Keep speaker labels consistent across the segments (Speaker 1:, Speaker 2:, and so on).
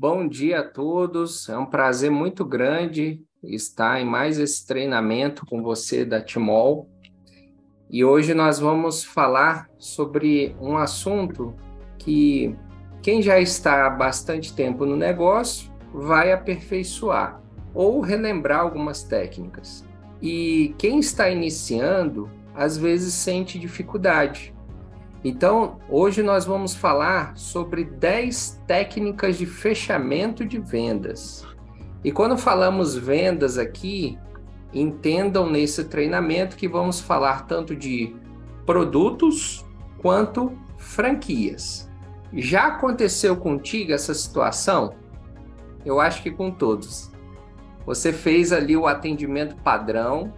Speaker 1: Bom dia a todos, é um prazer muito grande estar em mais esse treinamento com você da Timol. E hoje nós vamos falar sobre um assunto que quem já está há bastante tempo no negócio vai aperfeiçoar ou relembrar algumas técnicas. E quem está iniciando, às vezes sente dificuldade. Então, hoje nós vamos falar sobre 10 técnicas de fechamento de vendas. E quando falamos vendas aqui, entendam nesse treinamento que vamos falar tanto de produtos quanto franquias. Já aconteceu contigo essa situação? Eu acho que com todos. Você fez ali o atendimento padrão,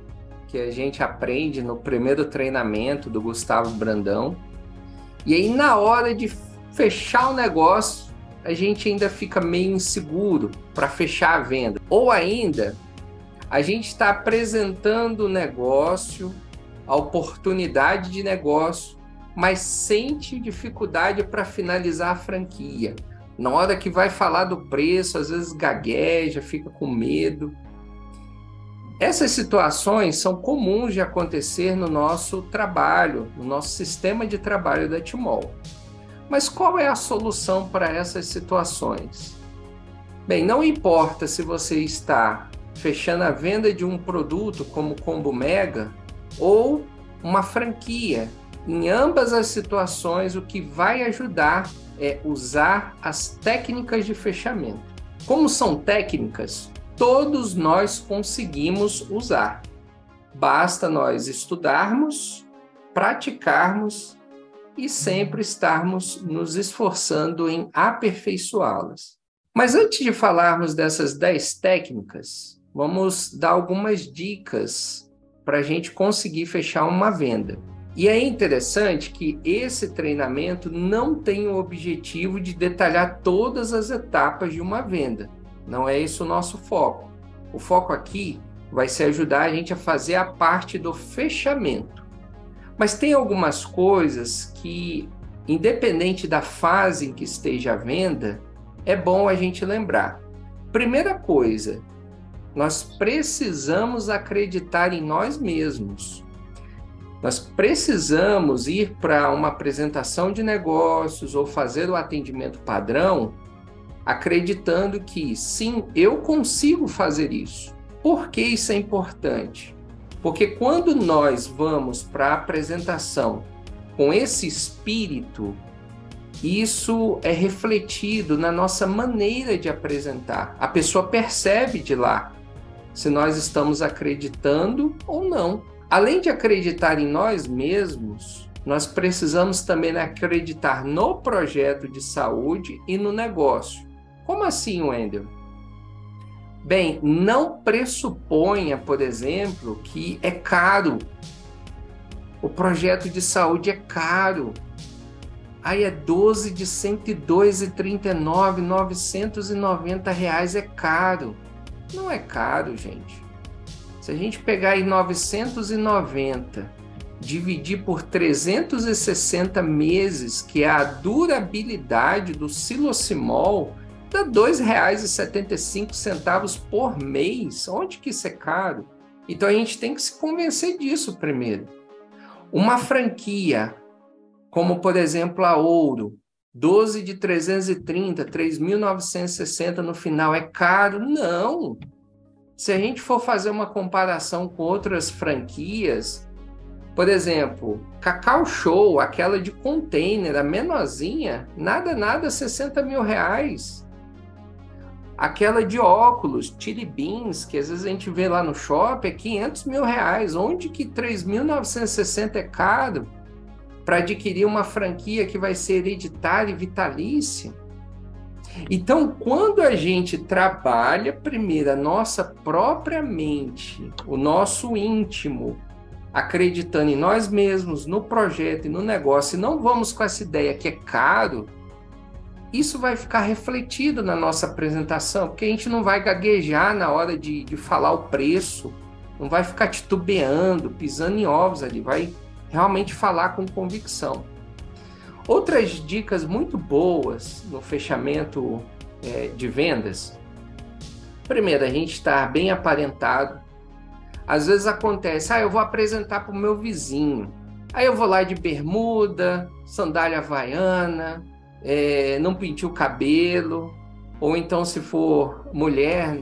Speaker 1: que a gente aprende no primeiro treinamento do Gustavo Brandão. E aí, na hora de fechar o negócio, a gente ainda fica meio inseguro para fechar a venda. Ou ainda, a gente está apresentando o negócio, a oportunidade de negócio, mas sente dificuldade para finalizar a franquia. Na hora que vai falar do preço, às vezes gagueja, fica com medo. Essas situações são comuns de acontecer no nosso trabalho, no nosso sistema de trabalho da Timol. Mas qual é a solução para essas situações? Bem, não importa se você está fechando a venda de um produto como Combo Mega ou uma franquia. Em ambas as situações, o que vai ajudar é usar as técnicas de fechamento. Como são técnicas, todos nós conseguimos usar. Basta nós estudarmos, praticarmos e sempre estarmos nos esforçando em aperfeiçoá-las. Mas antes de falarmos dessas 10 técnicas, vamos dar algumas dicas para a gente conseguir fechar uma venda. E é interessante que esse treinamento não tem o objetivo de detalhar todas as etapas de uma venda. Não é esse o nosso foco. O foco aqui vai ser ajudar a gente a fazer a parte do fechamento. Mas tem algumas coisas que, independente da fase em que esteja a venda, é bom a gente lembrar. Primeira coisa, nós precisamos acreditar em nós mesmos. Nós precisamos ir para uma apresentação de negócios ou fazer o atendimento padrão acreditando que, sim, eu consigo fazer isso. Por que isso é importante? Porque quando nós vamos para a apresentação com esse espírito, isso é refletido na nossa maneira de apresentar. A pessoa percebe de lá se nós estamos acreditando ou não. Além de acreditar em nós mesmos, nós precisamos também acreditar no projeto de saúde e no negócio. Como assim, Wendel? Bem, não pressuponha, por exemplo, que é caro. O projeto de saúde é caro. Aí é 12 de R$ 102,39, R$ 990 é caro. Não é caro, gente. Se a gente pegar aí 990, dividir por 360 meses, que é a durabilidade do Silocimol, dá R$ 2,75 por mês. Onde que isso é caro? Então a gente tem que se convencer disso primeiro. Uma franquia, como por exemplo a Ouro, 12 de 330, 3.960 no final, é caro? Não! Se a gente for fazer uma comparação com outras franquias, por exemplo, Cacau Show, aquela de container, a menorzinha, nada, 60 mil reais. Aquela de óculos, Chili Beans, que às vezes a gente vê lá no shopping, é 500 mil reais. Onde que 3.960 é caro para adquirir uma franquia que vai ser hereditária e vitalícia? Então, quando a gente trabalha primeiro a nossa própria mente, o nosso íntimo, acreditando em nós mesmos, no projeto e no negócio, e não vamos com essa ideia que é caro, isso vai ficar refletido na nossa apresentação, porque a gente não vai gaguejar na hora de falar o preço, não vai ficar titubeando, pisando em ovos ali, vai realmente falar com convicção. Outras dicas muito boas no fechamento de vendas? Primeiro, a gente está bem aparentado. Às vezes acontece, eu vou apresentar para o meu vizinho. Aí eu vou lá de bermuda, sandália havaiana, não pintei o cabelo. Ou então, se for mulher,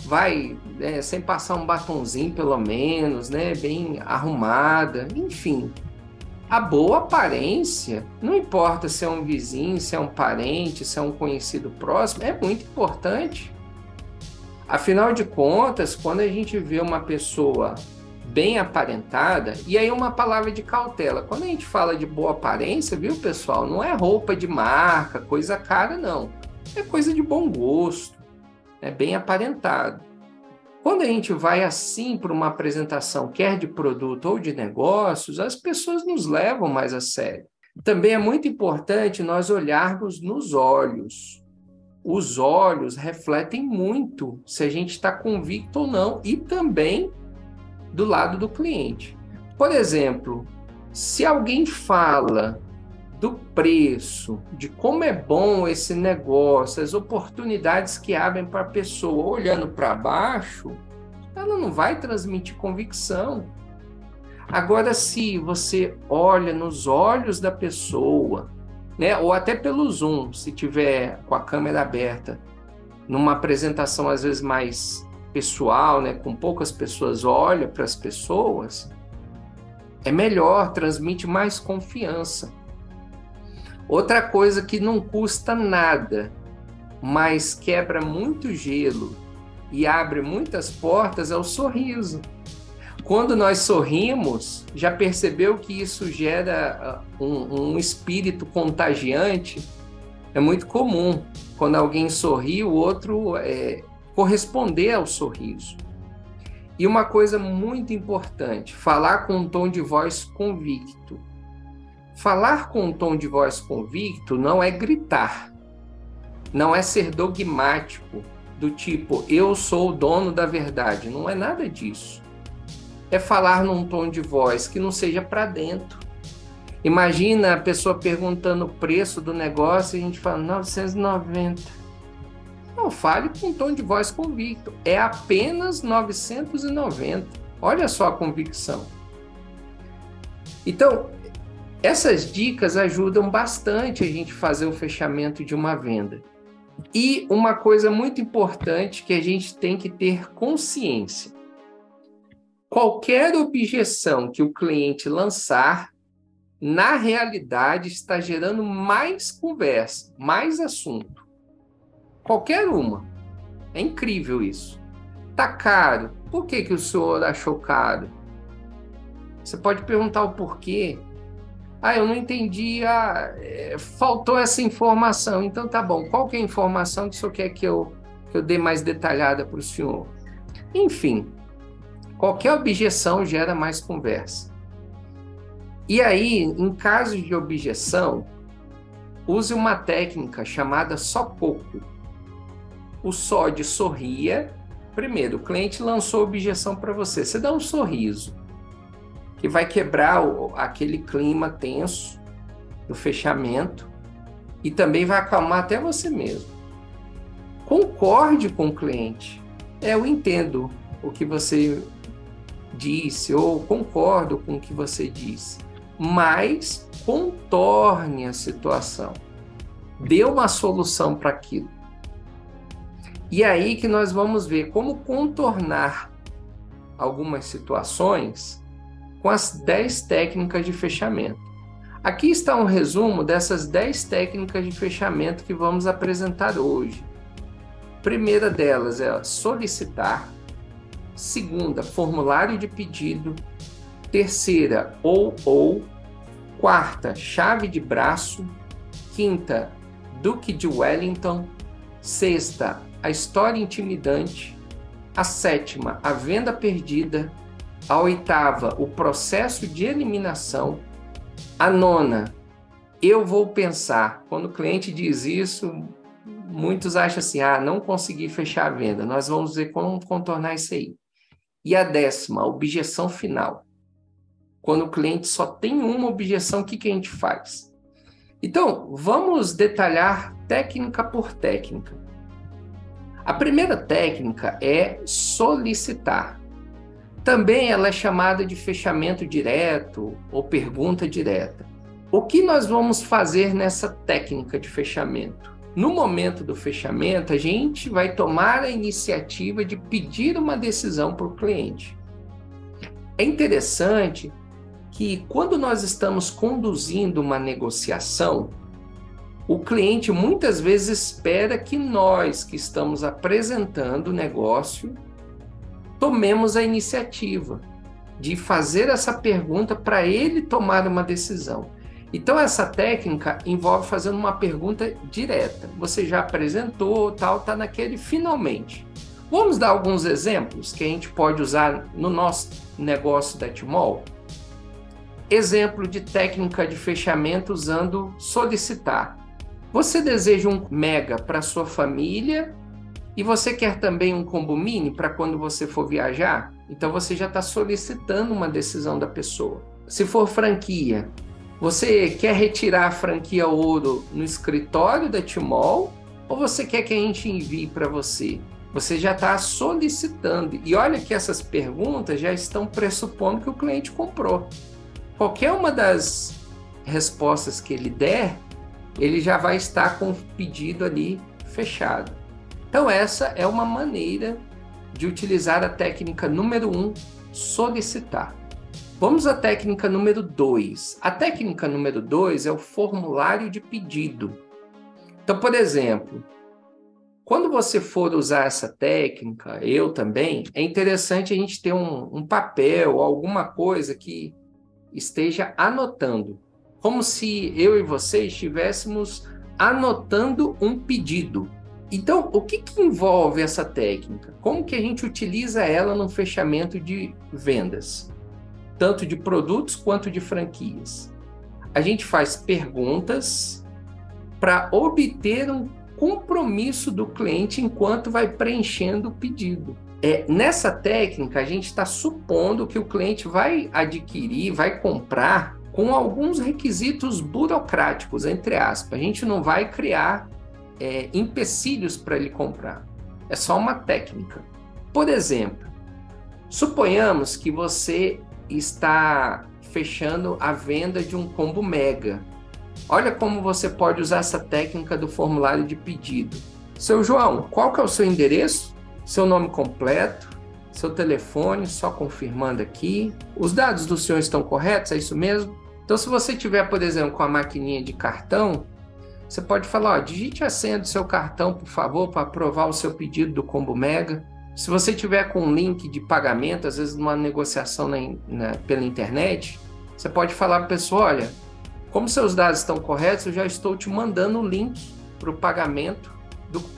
Speaker 1: vai sem passar um batonzinho pelo menos, né? Bem arrumada. Enfim, a boa aparência, não importa se é um vizinho, se é um parente, se é um conhecido próximo, é muito importante. Afinal de contas, quando a gente vê uma pessoa bem aparentada, e aí uma palavra de cautela, quando a gente fala de boa aparência, viu, pessoal, não é roupa de marca, coisa cara, não. É coisa de bom gosto, é bem aparentado. Quando a gente vai assim para uma apresentação, quer de produto ou de negócios, as pessoas nos levam mais a sério. Também é muito importante nós olharmos nos olhos. Os olhos refletem muito se a gente está convicto ou não, e também do lado do cliente. Por exemplo, se alguém fala do preço, de como é bom esse negócio, as oportunidades que abrem para a pessoa olhando para baixo, ela não vai transmitir convicção. Agora, se você olha nos olhos da pessoa, né, ou até pelo Zoom, se tiver com a câmera aberta, numa apresentação às vezes mais pessoal, né, com poucas pessoas, olha para as pessoas, é melhor, transmite mais confiança. Outra coisa que não custa nada, mas quebra muito gelo e abre muitas portas é o sorriso. Quando nós sorrimos, já percebeu que isso gera um espírito contagiante? É muito comum, quando alguém sorri, o outro corresponder ao sorriso. E uma coisa muito importante, falar com um tom de voz convicto. Falar com um tom de voz convicto não é gritar, não é ser dogmático, do tipo, eu sou o dono da verdade. Não é nada disso. É falar num tom de voz que não seja para dentro. Imagina a pessoa perguntando o preço do negócio e a gente fala 990. Não, fale com um tom de voz convicto. É apenas 990. Olha só a convicção. Então, essas dicas ajudam bastante a gente fazer o fechamento de uma venda. E uma coisa muito importante que a gente tem que ter consciência. Qualquer objeção que o cliente lançar, na realidade, está gerando mais conversa, mais assunto. Qualquer uma. É incrível isso. Tá caro. Por que o senhor achou caro? Você pode perguntar o porquê. Eu não entendi, faltou essa informação. Então tá bom, qual que é a informação que o senhor quer que eu dê mais detalhada para o senhor? Enfim, qualquer objeção gera mais conversa. E aí, em caso de objeção, use uma técnica chamada sococo. O só de sorria. Primeiro, o cliente lançou objeção para você. Você dá um sorriso, que vai quebrar aquele clima tenso do fechamento e também vai acalmar até você mesmo. Concorde com o cliente. Eu entendo o que você disse, ou concordo com o que você disse, mas contorne a situação. Dê uma solução para aquilo. E aí que nós vamos ver como contornar algumas situações com as 10 técnicas de fechamento. Aqui está um resumo dessas 10 técnicas de fechamento que vamos apresentar hoje. Primeira delas é solicitar. Segunda, formulário de pedido. Terceira, ou. Quarta, chave de braço. Quinta, Duque de Wellington. Sexta, a história intimidante. A sétima, a venda perdida. A oitava, o processo de eliminação. A nona, eu vou pensar. Quando o cliente diz isso, muitos acham assim, não consegui fechar a venda. Nós vamos ver como contornar isso aí. E a décima, a objeção final. Quando o cliente só tem uma objeção, o que a gente faz? Então, vamos detalhar técnica por técnica. A primeira técnica é solicitar. Também ela é chamada de fechamento direto ou pergunta direta. O que nós vamos fazer nessa técnica de fechamento? No momento do fechamento, a gente vai tomar a iniciativa de pedir uma decisão para o cliente. É interessante que quando nós estamos conduzindo uma negociação, o cliente muitas vezes espera que nós, que estamos apresentando o negócio, tomemos a iniciativa de fazer essa pergunta para ele tomar uma decisão. Então, essa técnica envolve fazendo uma pergunta direta. Você já apresentou, tal, está naquele finalmente. Vamos dar alguns exemplos que a gente pode usar no nosso negócio da Tmall? Exemplo de técnica de fechamento usando solicitar. Você deseja um mega para sua família e você quer também um combo mini para quando você for viajar? Então você já está solicitando uma decisão da pessoa. Se for franquia, você quer retirar a franquia ouro no escritório da Tmall ou você quer que a gente envie para você? Você já está solicitando. E olha que essas perguntas já estão pressupondo que o cliente comprou. Qualquer uma das respostas que ele der, ele já vai estar com o pedido ali fechado. Então essa é uma maneira de utilizar a técnica número 1, solicitar. Vamos à técnica número 2. A técnica número 2 é o formulário de pedido. Então, por exemplo, quando você for usar essa técnica, eu também, é interessante a gente ter um papel, alguma coisa que esteja anotando. Como se eu e você estivéssemos anotando um pedido. Então, o que envolve essa técnica? Como que a gente utiliza ela no fechamento de vendas? Tanto de produtos quanto de franquias. A gente faz perguntas para obter um compromisso do cliente enquanto vai preenchendo o pedido. Nessa técnica, a gente está supondo que o cliente vai adquirir, vai comprar com alguns requisitos burocráticos, entre aspas. A gente não vai criar empecilhos para ele comprar. É só uma técnica. Por exemplo, suponhamos que você está fechando a venda de um combo mega. Olha como você pode usar essa técnica do formulário de pedido. Seu João, qual que é o seu endereço? Seu nome completo? Seu telefone, só confirmando aqui. Os dados do senhor estão corretos? É isso mesmo? Então, se você tiver, por exemplo, com a maquininha de cartão, você pode falar, digite a senha do seu cartão, por favor, para aprovar o seu pedido do combo mega. Se você tiver com um link de pagamento, às vezes numa negociação pela internet, você pode falar para a pessoa, olha, como seus dados estão corretos, eu já estou te mandando o link para o pagamento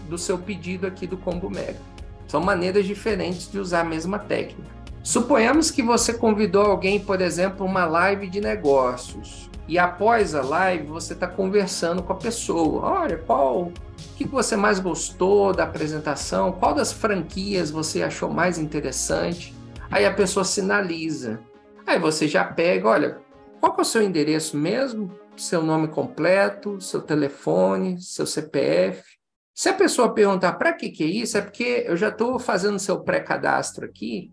Speaker 1: do seu pedido aqui do combo mega. São maneiras diferentes de usar a mesma técnica. Suponhamos que você convidou alguém, por exemplo, para uma live de negócios. E após a live, você está conversando com a pessoa. Olha, o que você mais gostou da apresentação? Qual das franquias você achou mais interessante? Aí a pessoa sinaliza. Aí você já pega, olha, qual que é o seu endereço mesmo? Seu nome completo, seu telefone, seu CPF. Se a pessoa perguntar para que é isso, é porque eu já estou fazendo seu pré-cadastro aqui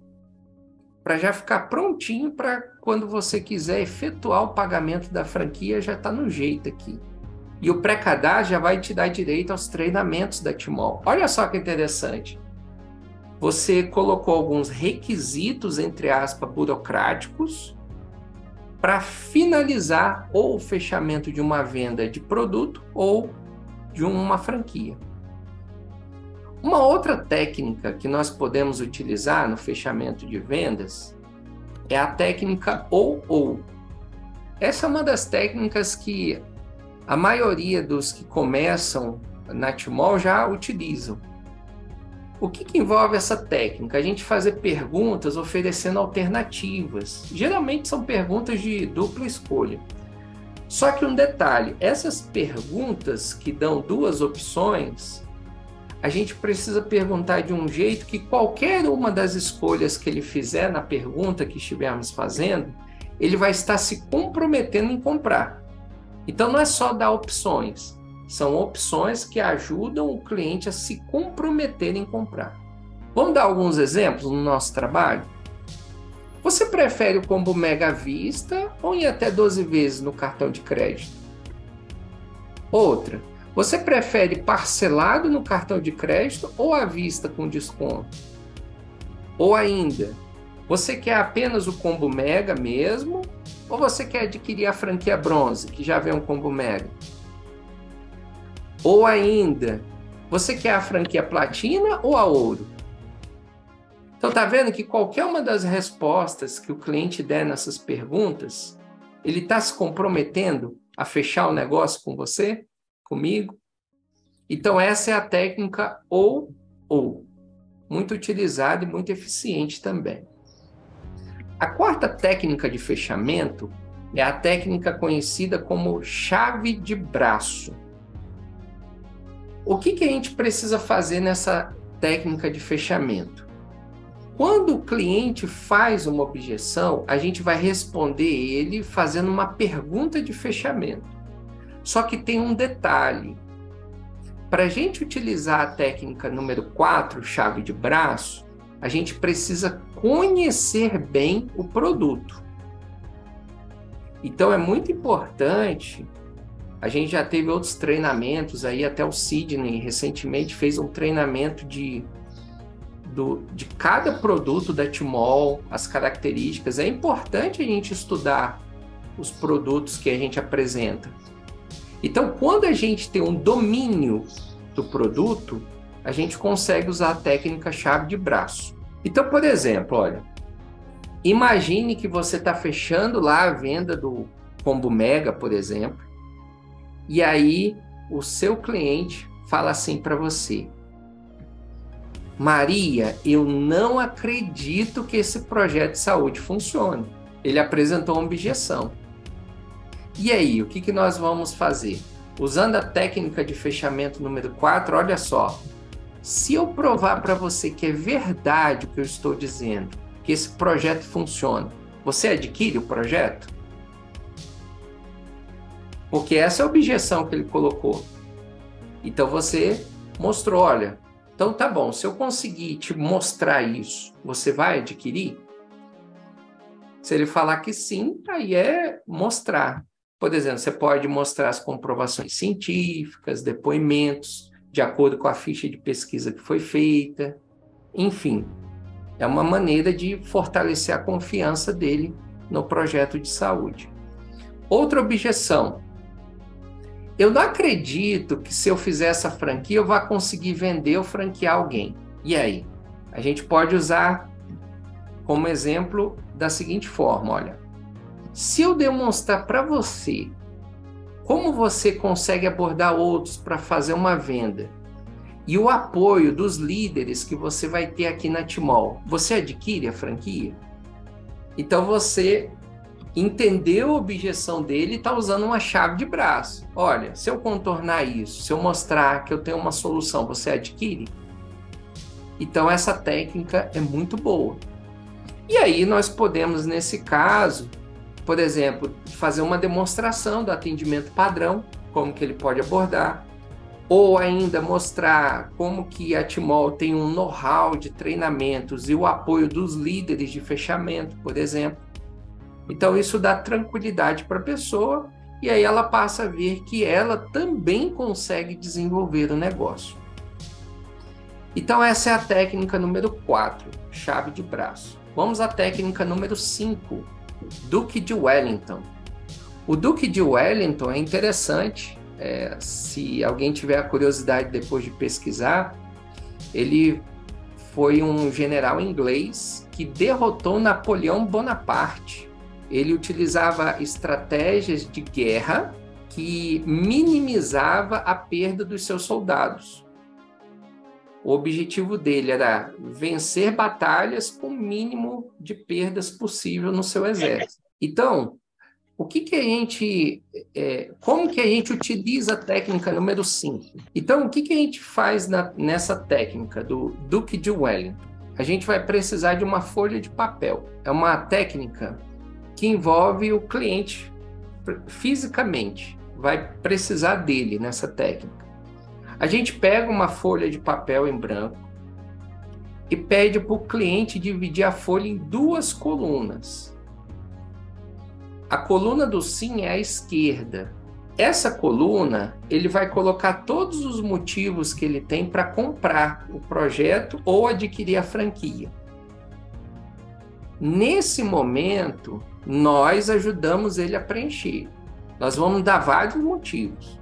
Speaker 1: para já ficar prontinho para quando você quiser efetuar o pagamento da franquia, já está no jeito aqui. E o pré-cadastro já vai te dar direito aos treinamentos da Tmall. Olha só que interessante. Você colocou alguns requisitos, entre aspas, burocráticos, para finalizar ou o fechamento de uma venda de produto ou de uma franquia. Uma outra técnica que nós podemos utilizar no fechamento de vendas é a técnica ou. Essa é uma das técnicas que a maioria dos que começam na Tmall já utilizam. O que envolve essa técnica? A gente fazer perguntas oferecendo alternativas. Geralmente são perguntas de dupla escolha. Só que um detalhe, essas perguntas que dão duas opções, a gente precisa perguntar de um jeito que qualquer uma das escolhas que ele fizer na pergunta que estivermos fazendo, ele vai estar se comprometendo em comprar. Então não é só dar opções. São opções que ajudam o cliente a se comprometer em comprar. Vamos dar alguns exemplos no nosso trabalho? Você prefere o combo Mega à vista ou em até 12 vezes no cartão de crédito? Outra, você prefere parcelado no cartão de crédito ou à vista com desconto? Ou ainda, você quer apenas o combo Mega mesmo ou você quer adquirir a franquia Bronze, que já vem um combo Mega? Ou ainda, você quer a franquia Platina ou a Ouro? Então, tá vendo que qualquer uma das respostas que o cliente der nessas perguntas, ele está se comprometendo a fechar o negócio com você, comigo? Então, essa é a técnica ou, muito utilizada e muito eficiente também. A quarta técnica de fechamento é a técnica conhecida como chave de braço. O que a gente precisa fazer nessa técnica de fechamento? Quando o cliente faz uma objeção, a gente vai responder ele fazendo uma pergunta de fechamento. Só que tem um detalhe. Para a gente utilizar a técnica número 4, chave de braço, a gente precisa conhecer bem o produto. Então é muito importante. A gente já teve outros treinamentos aí, até o Sidney recentemente fez um treinamento de cada produto da Tmall, as características. É importante a gente estudar os produtos que a gente apresenta. Então, quando a gente tem um domínio do produto, a gente consegue usar a técnica chave de braço. Então, por exemplo, olha, imagine que você está fechando lá a venda do combo Mega, por exemplo, e aí o seu cliente fala assim para você: Maria, eu não acredito que esse projeto de saúde funcione. Ele apresentou uma objeção. E aí, o que nós vamos fazer? Usando a técnica de fechamento número 4, olha só. Se eu provar para você que é verdade o que eu estou dizendo, que esse projeto funciona, você adquire o projeto? Porque essa é a objeção que ele colocou. Então você mostrou, olha, então tá bom, se eu conseguir te mostrar isso, você vai adquirir? Se ele falar que sim, aí é mostrar. Por exemplo, você pode mostrar as comprovações científicas, depoimentos, de acordo com a ficha de pesquisa que foi feita. Enfim, é uma maneira de fortalecer a confiança dele no projeto de saúde. Outra objeção. Eu não acredito que se eu fizer essa franquia, eu vá conseguir vender ou franquear alguém. E aí? A gente pode usar como exemplo da seguinte forma, olha. Se eu demonstrar para você como você consegue abordar outros para fazer uma venda e o apoio dos líderes que você vai ter aqui na Tmall, você adquire a franquia? Então você entendeu a objeção dele e está usando uma chave de braço. Olha, se eu contornar isso, se eu mostrar que eu tenho uma solução, você adquire? Então essa técnica é muito boa. E aí nós podemos, nesse caso, por exemplo, fazer uma demonstração do atendimento padrão, como que ele pode abordar, ou ainda mostrar como que a Tmall tem um know-how de treinamentos e o apoio dos líderes de fechamento, por exemplo. Então isso dá tranquilidade para a pessoa e aí ela passa a ver que ela também consegue desenvolver o negócio. Então essa é a técnica número 4, chave de braço. Vamos à técnica número 5, Duque de Wellington. O Duque de Wellington é interessante, se alguém tiver a curiosidade depois de pesquisar, ele foi um general inglês que derrotou Napoleão Bonaparte. Ele utilizava estratégias de guerra que minimizava a perda dos seus soldados. O objetivo dele era vencer batalhas com o mínimo de perdas possível no seu exército. Então, como que a gente utiliza a técnica número 5? Então, o que a gente faz nessa técnica do Duque de Wellington? A gente vai precisar de uma folha de papel. É uma técnica que envolve o cliente fisicamente. vai precisar dele nessa técnica. A gente pega uma folha de papel em branco e pede para o cliente dividir a folha em 2 colunas. A coluna do sim é à esquerda. Essa coluna, ele vai colocar todos os motivos que ele tem para comprar o projeto ou adquirir a franquia. Nesse momento, nós ajudamos ele a preencher. Nós vamos dar vários motivos.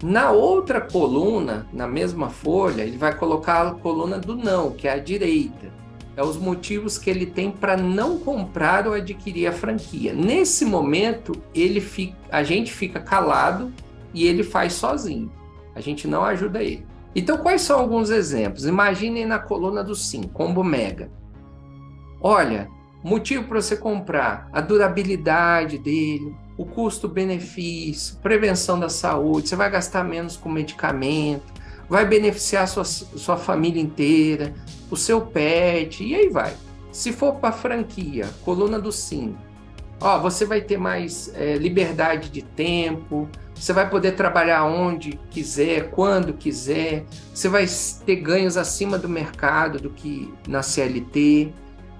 Speaker 1: Na outra coluna, na mesma folha, ele vai colocar a coluna do não, que é à direita. É os motivos que ele tem para não comprar ou adquirir a franquia. Nesse momento, a gente fica calado e ele faz sozinho. A gente não ajuda ele. Então, quais são alguns exemplos? Imaginem na coluna do sim, combo mega. Olha, motivo para você comprar, a durabilidade dele, o custo-benefício, prevenção da saúde, você vai gastar menos com medicamento, vai beneficiar sua família inteira, o seu pet, e aí vai. Se for para franquia, coluna do sim, você vai ter mais liberdade de tempo, você vai poder trabalhar onde quiser, quando quiser, você vai ter ganhos acima do mercado do que na CLT,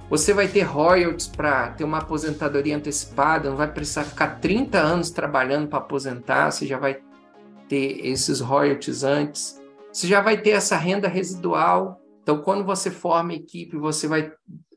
Speaker 1: você vai ter royalties para ter uma aposentadoria antecipada, não vai precisar ficar 30 anos trabalhando para aposentar, você já vai ter esses royalties antes. Você já vai ter essa renda residual. Então, quando você forma equipe, você vai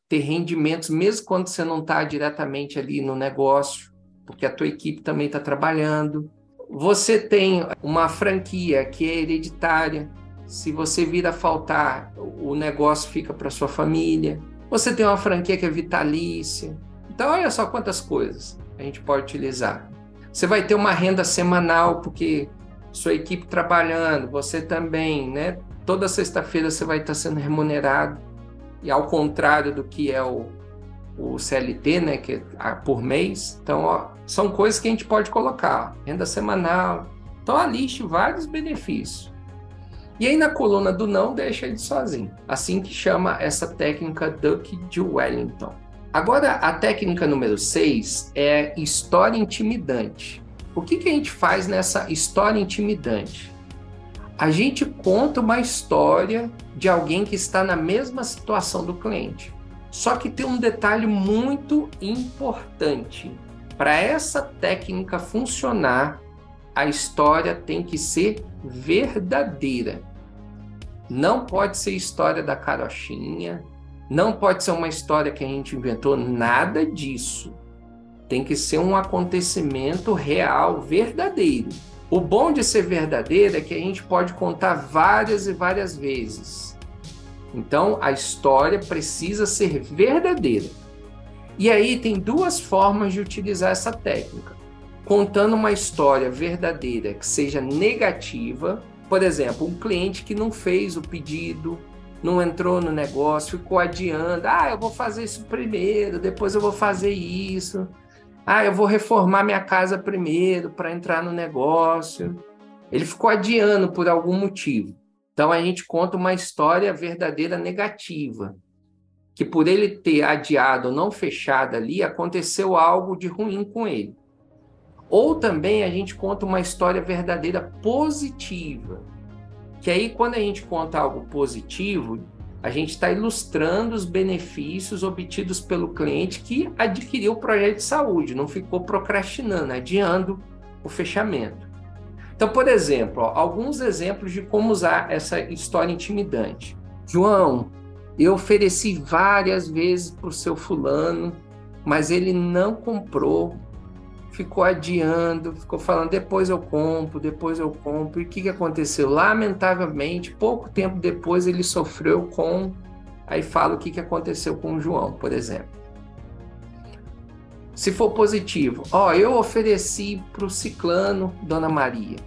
Speaker 1: ter rendimentos, mesmo quando você não está diretamente ali no negócio, porque a tua equipe também está trabalhando. Você tem uma franquia que é hereditária. Se você vir a faltar, o negócio fica para sua família. Você tem uma franquia que é vitalícia. Então, olha só quantas coisas a gente pode utilizar. Você vai ter uma renda semanal, porque sua equipe trabalhando, você também, né? Toda sexta-feira você vai estar sendo remunerado. E ao contrário do que é o CLT, né? Que é por mês. Então, são coisas que a gente pode colocar. Renda semanal. Então, aliste vários benefícios. E aí, na coluna do não, deixa ele sozinho. Assim que chama essa técnica Duck de Wellington. Agora, a técnica número 6 é história intimidante. O que a gente faz nessa história intimidante? A gente conta uma história de alguém que está na mesma situação do cliente. Só que tem um detalhe muito importante. Para essa técnica funcionar, a história tem que ser verdadeira. Não pode ser história da carochinha, não pode ser uma história que a gente inventou, nada disso. Tem que ser um acontecimento real, verdadeiro. O bom de ser verdadeiro é que a gente pode contar várias e várias vezes. Então, a história precisa ser verdadeira. E aí tem 2 formas de utilizar essa técnica. Contando uma história verdadeira que seja negativa, por exemplo, um cliente que não fez o pedido, não entrou no negócio, ficou adiando, eu vou fazer isso primeiro, depois eu vou fazer isso, eu vou reformar minha casa primeiro para entrar no negócio. Ele ficou adiando por algum motivo. Então a gente conta uma história verdadeira negativa, que por ele ter adiado ou não fechado ali, aconteceu algo de ruim com ele. Ou também a gente conta uma história verdadeira positiva, que aí quando a gente conta algo positivo, a gente está ilustrando os benefícios obtidos pelo cliente que adquiriu o projeto de saúde, não ficou procrastinando, adiando o fechamento. Então, por exemplo, alguns exemplos de como usar essa história intimidante. João, eu ofereci várias vezes para o seu fulano, mas ele não comprou, ficou adiando, ficou falando, depois eu compro. E o que aconteceu? Lamentavelmente, pouco tempo depois ele sofreu com... Aí fala o que aconteceu com o João, por exemplo. Se for positivo, eu ofereci para o ciclano, Dona Maria.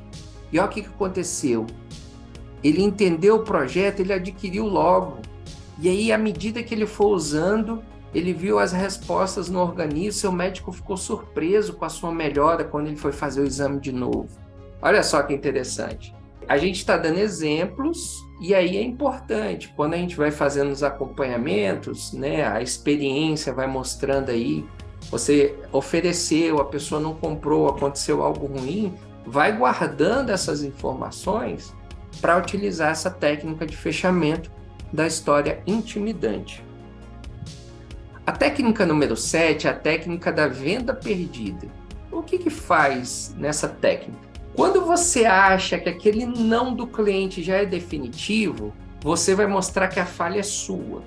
Speaker 1: E olha o que aconteceu. Ele entendeu o projeto, ele adquiriu logo. E aí, à medida que ele for usando, ele viu as respostas no organismo, seu médico ficou surpreso com a sua melhora quando ele foi fazer o exame de novo. Olha só que interessante. A gente está dando exemplos e aí é importante, quando a gente vai fazendo os acompanhamentos, né, a experiência vai mostrando aí Você ofereceu, a pessoa não comprou, aconteceu algo ruim, vai guardando essas informações para utilizar essa técnica de fechamento da história intimidante. A técnica número 7 é a técnica da venda perdida. O que faz nessa técnica? Quando você acha que aquele não do cliente já é definitivo, você vai mostrar que a falha é sua.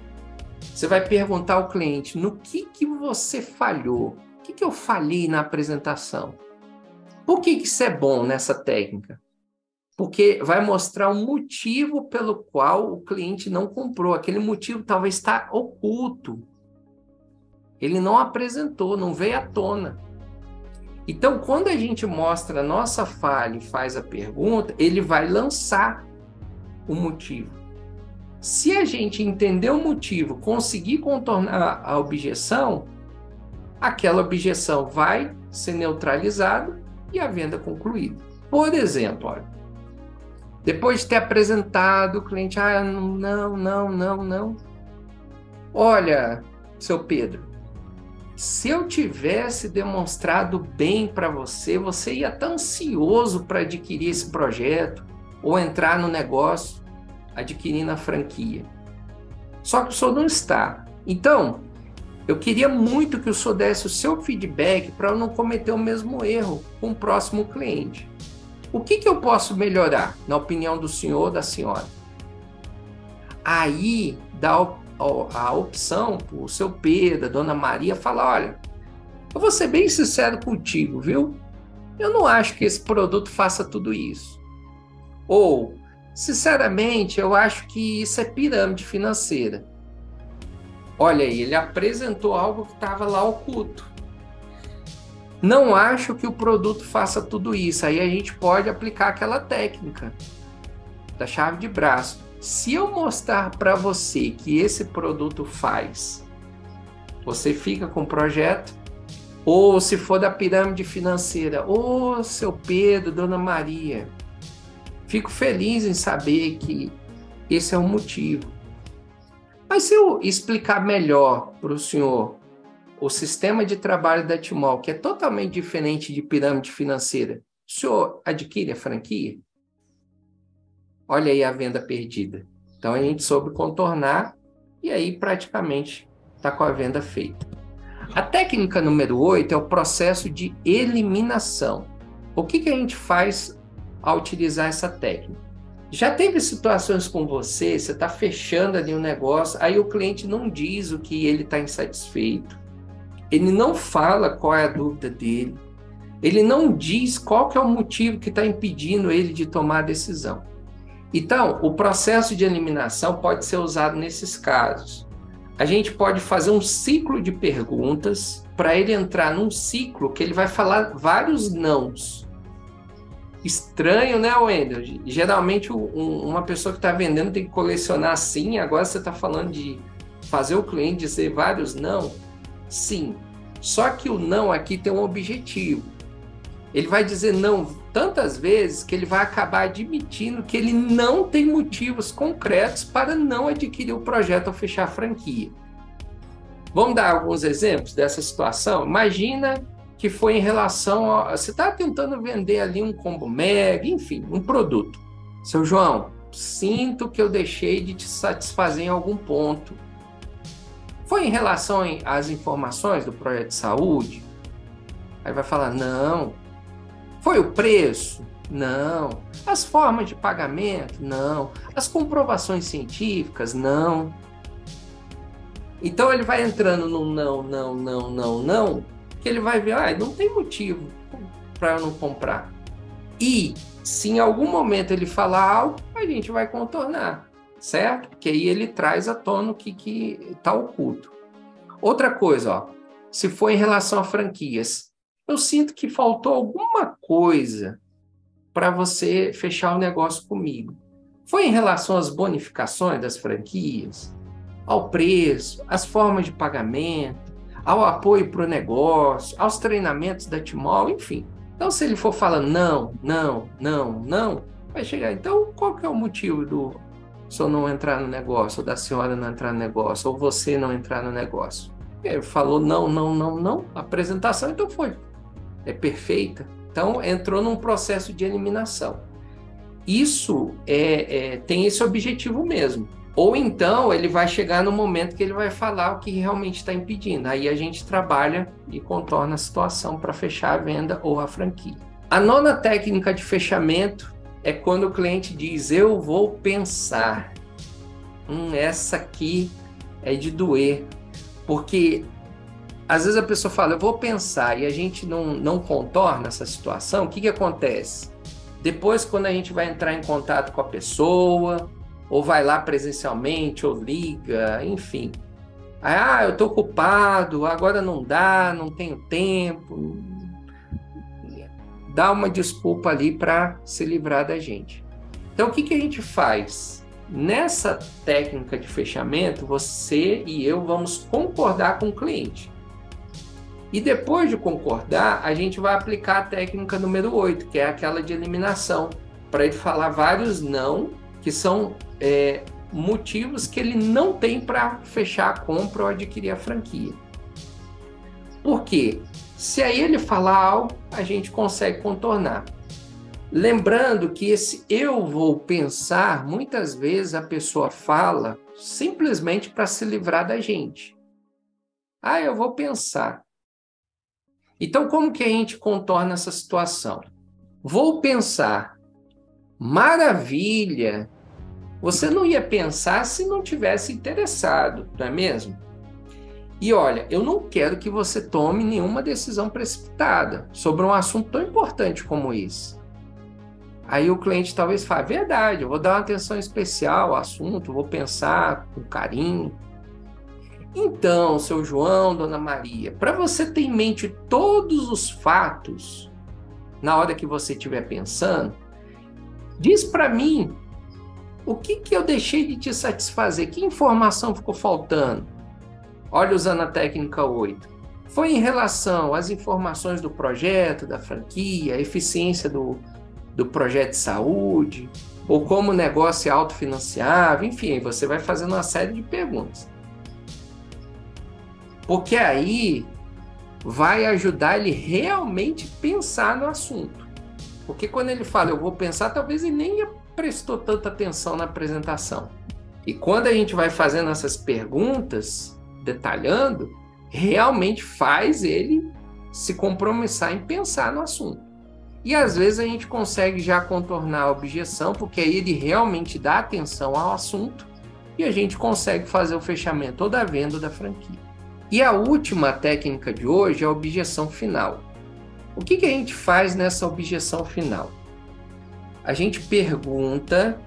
Speaker 1: Você vai perguntar ao cliente, no que você falhou? O que eu falhei na apresentação? Por que isso é bom nessa técnica? Porque vai mostrar um motivo pelo qual o cliente não comprou. Aquele motivo talvez está oculto. Ele não apresentou, não veio à tona. Então, quando a gente mostra a nossa falha e faz a pergunta, ele vai lançar o motivo. Se a gente entender o motivo, conseguir contornar a objeção, aquela objeção vai ser neutralizada e a venda concluída. Por exemplo, olha, depois de ter apresentado, o cliente, não. Olha, seu Pedro, se eu tivesse demonstrado bem para você, você ia estar ansioso para adquirir esse projeto ou entrar no negócio, adquirindo a franquia. Só que o senhor não está. Então, eu queria muito que o senhor desse o seu feedback para eu não cometer o mesmo erro com o próximo cliente. O que eu posso melhorar, na opinião do senhor ou da senhora? Aí dá a opção para o seu Pedro, a dona Maria, falar, olha, eu vou ser bem sincero contigo, viu? Eu não acho que esse produto faça tudo isso. Ou, sinceramente, eu acho que isso é pirâmide financeira. Olha aí, ele apresentou algo que estava lá oculto. Não acho que o produto faça tudo isso. Aí a gente pode aplicar aquela técnica da chave de braço. Se eu mostrar para você que esse produto faz, você fica com o projeto? Ou se for da pirâmide financeira, ô seu Pedro, dona Maria, fico feliz em saber que esse é o motivo. Mas se eu explicar melhor para o senhor o sistema de trabalho da Timol, que é totalmente diferente de pirâmide financeira, o senhor adquire a franquia? Olha aí a venda perdida. Então a gente soube contornar e aí praticamente está com a venda feita. A técnica número 8 é o processo de eliminação. O que a gente faz ao utilizar essa técnica? Já teve situações com você está fechando ali um negócio, aí o cliente não diz o que ele está insatisfeito, ele não fala qual é a dúvida dele, ele não diz qual que é o motivo que está impedindo ele de tomar a decisão. Então, o processo de eliminação pode ser usado nesses casos. A gente pode fazer um ciclo de perguntas para ele entrar num ciclo que ele vai falar vários nãos. Estranho, né, Wendel? Geralmente, uma pessoa que está vendendo tem que colecionar sim, agora você está falando de fazer o cliente dizer vários não? Sim. Só que o não aqui tem um objetivo. Ele vai dizer não tantas vezes que ele vai acabar admitindo que ele não tem motivos concretos para não adquirir o projeto ou fechar a franquia. Vamos dar alguns exemplos dessa situação? Imagina que foi em relação a... Você está tentando vender ali um combo mega, enfim, um produto. Seu João, sinto que eu deixei de te satisfazer em algum ponto. Foi em relação às informações do projeto de saúde? Aí vai falar, não. Foi o preço? Não. As formas de pagamento? Não. As comprovações científicas? Não. Então ele vai entrando no não, que ele vai ver, não tem motivo para eu não comprar. E se em algum momento ele falar algo, a gente vai contornar, certo? Porque aí ele traz à tona o que está oculto. Outra coisa, se for em relação a franquias, eu sinto que faltou alguma coisa para você fechar o negócio comigo. Foi em relação às bonificações das franquias, ao preço, às formas de pagamento, ao apoio para o negócio, aos treinamentos da Timol, enfim. Então, se ele for falar não, vai chegar. Então, qual que é o motivo do senhor não entrar no negócio, ou da senhora não entrar no negócio, ou você não entrar no negócio? Ele falou não, não, não, não. A apresentação então foi. É perfeita. Então entrou num processo de eliminação. Isso tem esse objetivo mesmo. Ou então ele vai chegar no momento que ele vai falar o que realmente está impedindo. Aí a gente trabalha e contorna a situação para fechar a venda ou a franquia. A nona técnica de fechamento é quando o cliente diz: eu vou pensar. Essa aqui é de doer. Porque às vezes a pessoa fala: eu vou pensar, e a gente não contorna essa situação. O que acontece? Depois, quando a gente vai entrar em contato com a pessoa, ou vai lá presencialmente, ou liga, enfim. Aí, eu estou ocupado, agora não dá, não tenho tempo. Dá uma desculpa ali para se livrar da gente. Então, o que a gente faz? Nessa técnica de fechamento, você e eu vamos concordar com o cliente. E depois de concordar, a gente vai aplicar a técnica número 8, que é aquela de eliminação, para ele falar vários não, que são motivos que ele não tem para fechar a compra ou adquirir a franquia. Por quê? Se aí ele falar algo, a gente consegue contornar. Lembrando que esse eu vou pensar, muitas vezes a pessoa fala simplesmente para se livrar da gente. Eu vou pensar. Então, como que a gente contorna essa situação? Vou pensar. Maravilha! Você não ia pensar se não tivesse interessado, não é mesmo? E olha, eu não quero que você tome nenhuma decisão precipitada sobre um assunto tão importante como esse. Aí o cliente talvez fale: verdade, eu vou dar uma atenção especial ao assunto, vou pensar com carinho. Então, seu João, dona Maria, para você ter em mente todos os fatos na hora que você estiver pensando, diz para mim o que eu deixei de te satisfazer, que informação ficou faltando. Olha, usando a técnica 8. Foi em relação às informações do projeto, da franquia, a eficiência do projeto de saúde, ou como o negócio é autofinanciável, enfim, você vai fazendo uma série de perguntas. Porque aí vai ajudar ele realmente pensar no assunto. Porque quando ele fala eu vou pensar, talvez ele nem prestou tanta atenção na apresentação. E quando a gente vai fazendo essas perguntas, detalhando, realmente faz ele se compromissar em pensar no assunto. E às vezes a gente consegue já contornar a objeção, porque aí ele realmente dá atenção ao assunto e a gente consegue fazer o fechamento ou da venda ou da franquia. E a última técnica de hoje é a objeção final. O que a gente faz nessa objeção final? A gente pergunta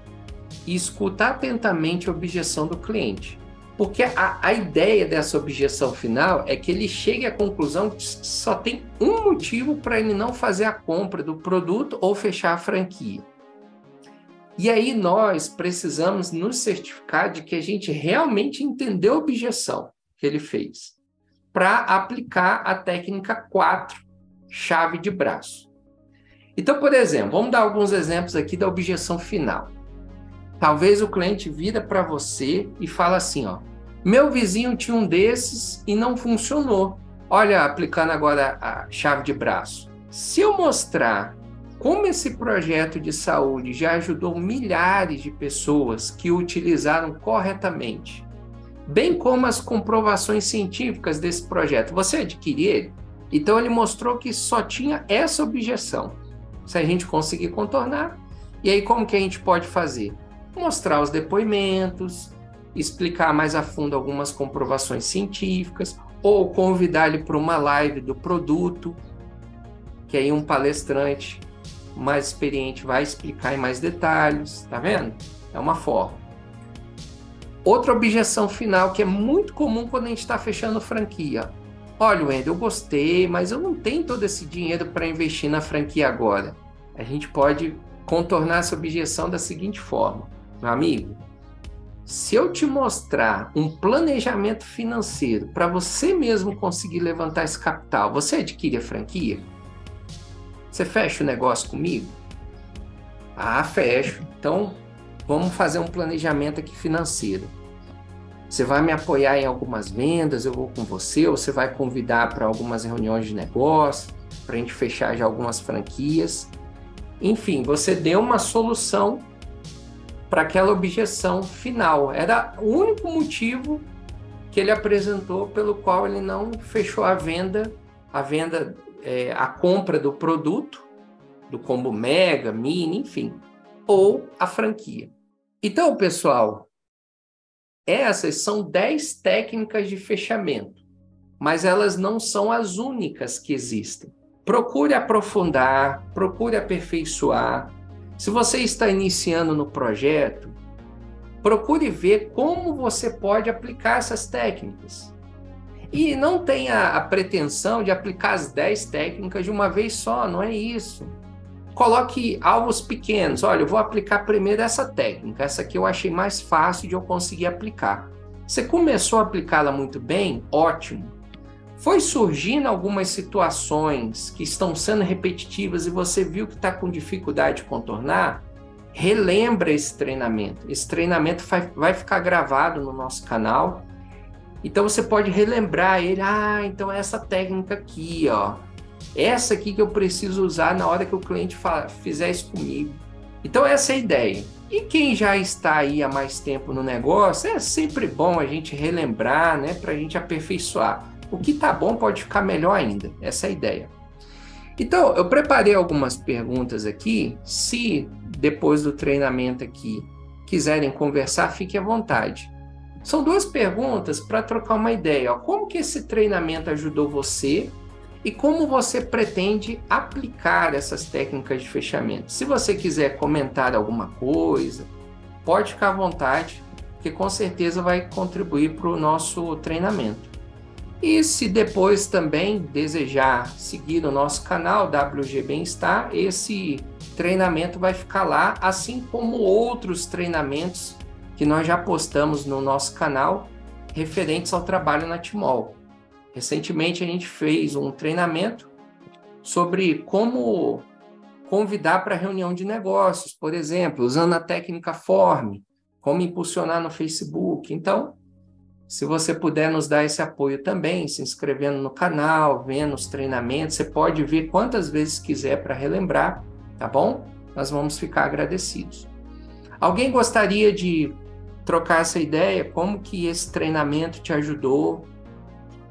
Speaker 1: e escuta atentamente a objeção do cliente. Porque a ideia dessa objeção final é que ele chegue à conclusão que só tem um motivo para ele não fazer a compra do produto ou fechar a franquia. E aí nós precisamos nos certificar de que a gente realmente entendeu a objeção que ele fez, para aplicar a técnica 4, chave de braço. Então, por exemplo, vamos dar alguns exemplos aqui da objeção final. Talvez o cliente vira para você e fala assim, meu vizinho tinha um desses e não funcionou. Olha, aplicando agora a chave de braço. Se eu mostrar como esse projeto de saúde já ajudou milhares de pessoas que o utilizaram corretamente, bem como as comprovações científicas desse projeto, você adquire ele? Então ele mostrou que só tinha essa objeção. Se a gente conseguir contornar, e aí como que a gente pode fazer? Mostrar os depoimentos, explicar mais a fundo algumas comprovações científicas, ou convidar ele para uma live do produto, que aí um palestrante mais experiente vai explicar em mais detalhes, tá vendo? É uma forma. Outra objeção final que é muito comum quando a gente está fechando franquia. Olha, Wendel, eu gostei, mas eu não tenho todo esse dinheiro para investir na franquia agora. A gente pode contornar essa objeção da seguinte forma. Meu amigo, se eu te mostrar um planejamento financeiro para você mesmo conseguir levantar esse capital, você adquire a franquia? Você fecha o negócio comigo? Fecho. Então, vamos fazer um planejamento aqui financeiro. Você vai me apoiar em algumas vendas, eu vou com você, ou você vai convidar para algumas reuniões de negócio, para a gente fechar já algumas franquias. Enfim, você deu uma solução para aquela objeção final. Era o único motivo que ele apresentou pelo qual ele não fechou a compra do produto, do combo Mega, Mini, enfim, ou a franquia. Então, pessoal, essas são 10 técnicas de fechamento, mas elas não são as únicas que existem. Procure aprofundar, procure aperfeiçoar. Se você está iniciando no projeto, procure ver como você pode aplicar essas técnicas. E não tenha a pretensão de aplicar as 10 técnicas de uma vez só, não é isso. Coloque alvos pequenos. Olha, eu vou aplicar primeiro essa técnica. Essa aqui eu achei mais fácil de eu conseguir aplicar. Você começou a aplicá-la muito bem? Ótimo. Foi surgindo algumas situações que estão sendo repetitivas e você viu que está com dificuldade de contornar? Relembra esse treinamento. Esse treinamento vai ficar gravado no nosso canal. Então você pode relembrar ele. Então é essa técnica aqui, ó. Essa aqui que eu preciso usar na hora que o cliente fizer isso comigo. Então essa é a ideia. E quem já está aí há mais tempo no negócio, é sempre bom a gente relembrar, né, para a gente aperfeiçoar. O que tá bom pode ficar melhor ainda. Essa é a ideia. Então, eu preparei algumas perguntas aqui. Se depois do treinamento aqui quiserem conversar, fique à vontade. São 2 perguntas para trocar uma ideia. Como que esse treinamento ajudou você e como você pretende aplicar essas técnicas de fechamento? Se você quiser comentar alguma coisa, pode ficar à vontade, que com certeza vai contribuir para o nosso treinamento. E se depois também desejar seguir o nosso canal WG Bem-Estar, esse treinamento vai ficar lá, assim como outros treinamentos que nós já postamos no nosso canal referentes ao trabalho na Timol. Recentemente a gente fez um treinamento sobre como convidar para reunião de negócios, por exemplo, usando a técnica Form, como impulsionar no Facebook. Então, se você puder nos dar esse apoio também, se inscrevendo no canal, vendo os treinamentos, você pode ver quantas vezes quiser para relembrar, tá bom? Nós vamos ficar agradecidos. Alguém gostaria de trocar essa ideia? Como que esse treinamento te ajudou?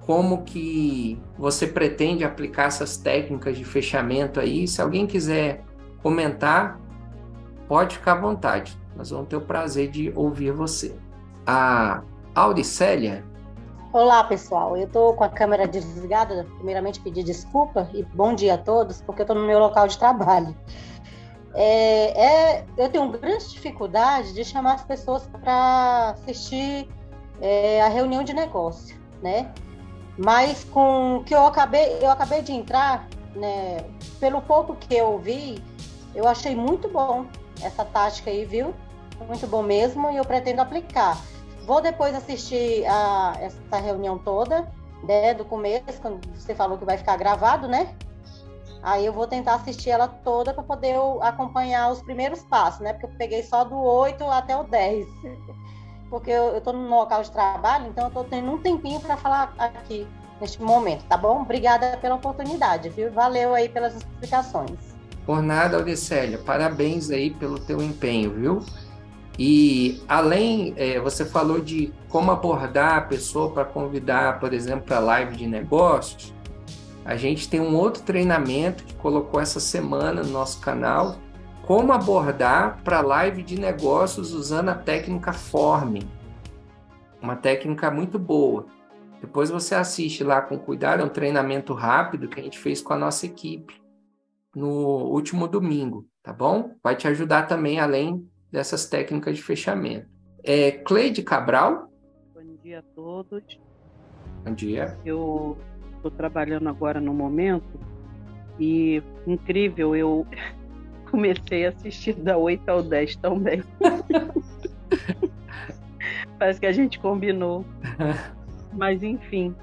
Speaker 1: Como que você pretende aplicar essas técnicas de fechamento aí? Se alguém quiser comentar, pode ficar à vontade. Nós vamos ter o prazer de ouvir você. A Auricélia?
Speaker 2: Olá, pessoal. Eu estou com a câmera desligada. Primeiramente, pedir desculpa e bom dia a todos, porque eu estou no meu local de trabalho. Eu tenho grande dificuldade de chamar as pessoas para assistir a reunião de negócio, né? Mas com que eu acabei de entrar, né? Pelo pouco que eu vi, eu achei muito bom essa tática aí, viu? Muito bom mesmo, e eu pretendo aplicar. Vou depois assistir essa reunião toda, né, do começo, quando você falou que vai ficar gravado, né? Aí eu vou tentar assistir ela toda para poder acompanhar os primeiros passos, né? Porque eu peguei só do 8 até o 10. Porque eu estou no local de trabalho, então eu estou tendo um tempinho para falar aqui neste momento, tá bom? Obrigada pela oportunidade, viu? Valeu aí pelas explicações.
Speaker 1: Por nada, Auricélia. Parabéns aí pelo teu empenho, viu? E além, você falou de como abordar a pessoa para convidar, por exemplo, para live de negócios. A gente tem um outro treinamento que colocou essa semana no nosso canal, como abordar para live de negócios usando a técnica Form. Uma técnica muito boa. Depois você assiste lá com cuidado, é um treinamento rápido que a gente fez com a nossa equipe no último domingo, tá bom? Vai te ajudar também, além dessas técnicas de fechamento. Cleide Cabral?
Speaker 3: Bom dia a todos.
Speaker 1: Bom dia.
Speaker 3: Eu estou trabalhando agora no momento e, incrível, eu comecei a assistir da 8 ao 10 também. Parece que a gente combinou. Mas, enfim,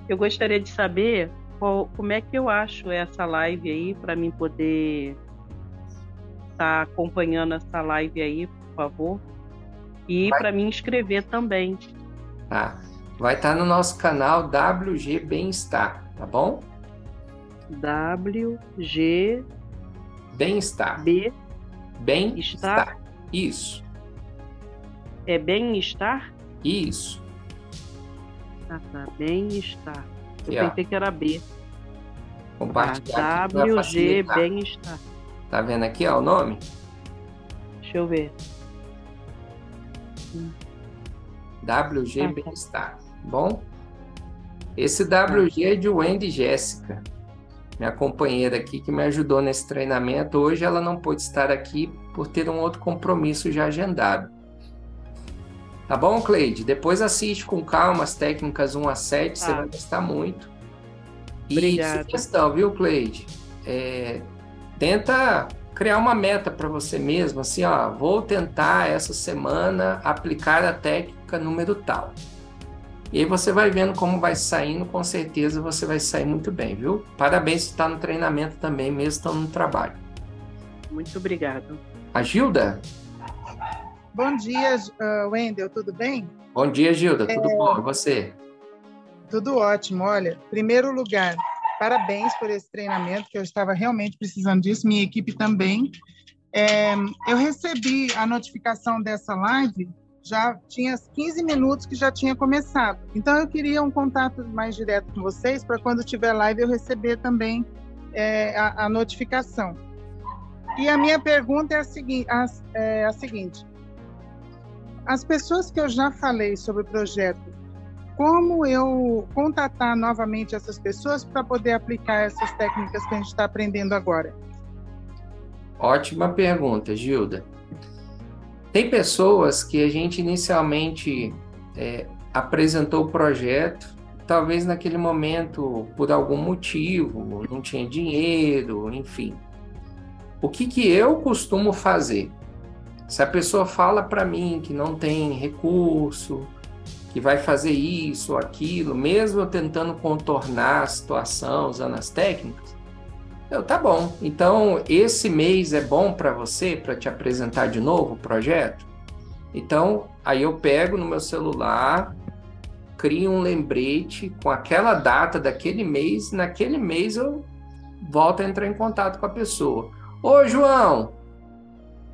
Speaker 3: eu gostaria de saber como é que eu acho essa live aí para mim poder estar acompanhando essa live aí, por favor. E para me inscrever também.
Speaker 1: tá? Vai estar no nosso canal WG Bem-Estar, tá bom?
Speaker 3: WG
Speaker 1: Bem-Estar. Bem-Estar. Isso.
Speaker 3: É Bem-Estar?
Speaker 1: Isso.
Speaker 3: Ah, tá. Bem-Estar. Eu
Speaker 1: Aqui,
Speaker 3: pensei que era B.
Speaker 1: Compartilhar aqui pra
Speaker 3: WG
Speaker 1: facilitar.
Speaker 3: Bem-Estar.
Speaker 1: Tá vendo aqui, ó, o nome?
Speaker 3: Deixa eu ver.
Speaker 1: WG Bem-Estar, bom? Esse WG é de Wendy Jéssica, minha companheira aqui que me ajudou nesse treinamento. Hoje ela não pôde estar aqui por ter um outro compromisso já agendado. Tá bom, Cleide? Depois assiste com calma as técnicas 1 a 7, você vai gostar muito. E
Speaker 3: Obrigada.
Speaker 1: sugestão, viu, Cleide? Tenta criar uma meta para você mesmo, assim, ó, vou tentar essa semana aplicar a técnica número tal. E aí você vai vendo como vai saindo, com certeza você vai sair muito bem, viu? Parabéns por estar no treinamento também, mesmo estando no trabalho.
Speaker 3: Muito obrigado.
Speaker 1: A Gilda?
Speaker 4: Bom dia, Wendel, tudo bem?
Speaker 1: Bom dia, Gilda, tudo bom? E você?
Speaker 4: Tudo ótimo. Olha, em primeiro lugar, parabéns por esse treinamento, que eu estava realmente precisando disso, minha equipe também. Eu recebi a notificação dessa live, já tinha 15 minutos que já tinha começado. Então, eu queria um contato mais direto com vocês, para quando tiver live eu receber também a notificação. E a minha pergunta é a seguinte. As pessoas que eu já falei sobre o projeto, como eu contatar novamente essas pessoas para poder aplicar essas técnicas que a gente está aprendendo agora?
Speaker 1: Ótima pergunta, Gilda. Tem pessoas que a gente inicialmente apresentou o projeto, talvez naquele momento, por algum motivo, não tinha dinheiro, enfim. O que eu costumo fazer? Se a pessoa fala para mim que não tem recurso, que vai fazer isso ou aquilo, mesmo eu tentando contornar a situação, usando as técnicas, tá bom. Então, esse mês é bom para você, para te apresentar de novo o projeto? Então, aí eu pego no meu celular, crio um lembrete com aquela data daquele mês, naquele mês eu volto a entrar em contato com a pessoa. Ô, João,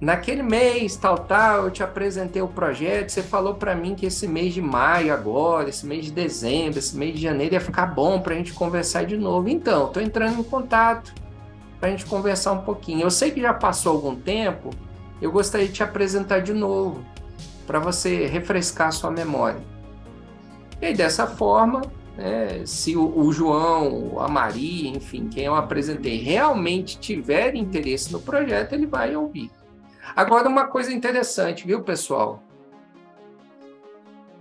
Speaker 1: naquele mês, tal, eu te apresentei o projeto, você falou para mim que esse mês de maio agora, esse mês de dezembro, esse mês de janeiro ia ficar bom para a gente conversar de novo. Então, estou entrando em contato para a gente conversar um pouquinho. Eu sei que já passou algum tempo, eu gostaria de te apresentar de novo, para você refrescar a sua memória. E aí, dessa forma, se o João, a Maria, enfim, quem eu apresentei, realmente tiver interesse no projeto, ele vai ouvir. Agora, uma coisa interessante, viu, pessoal?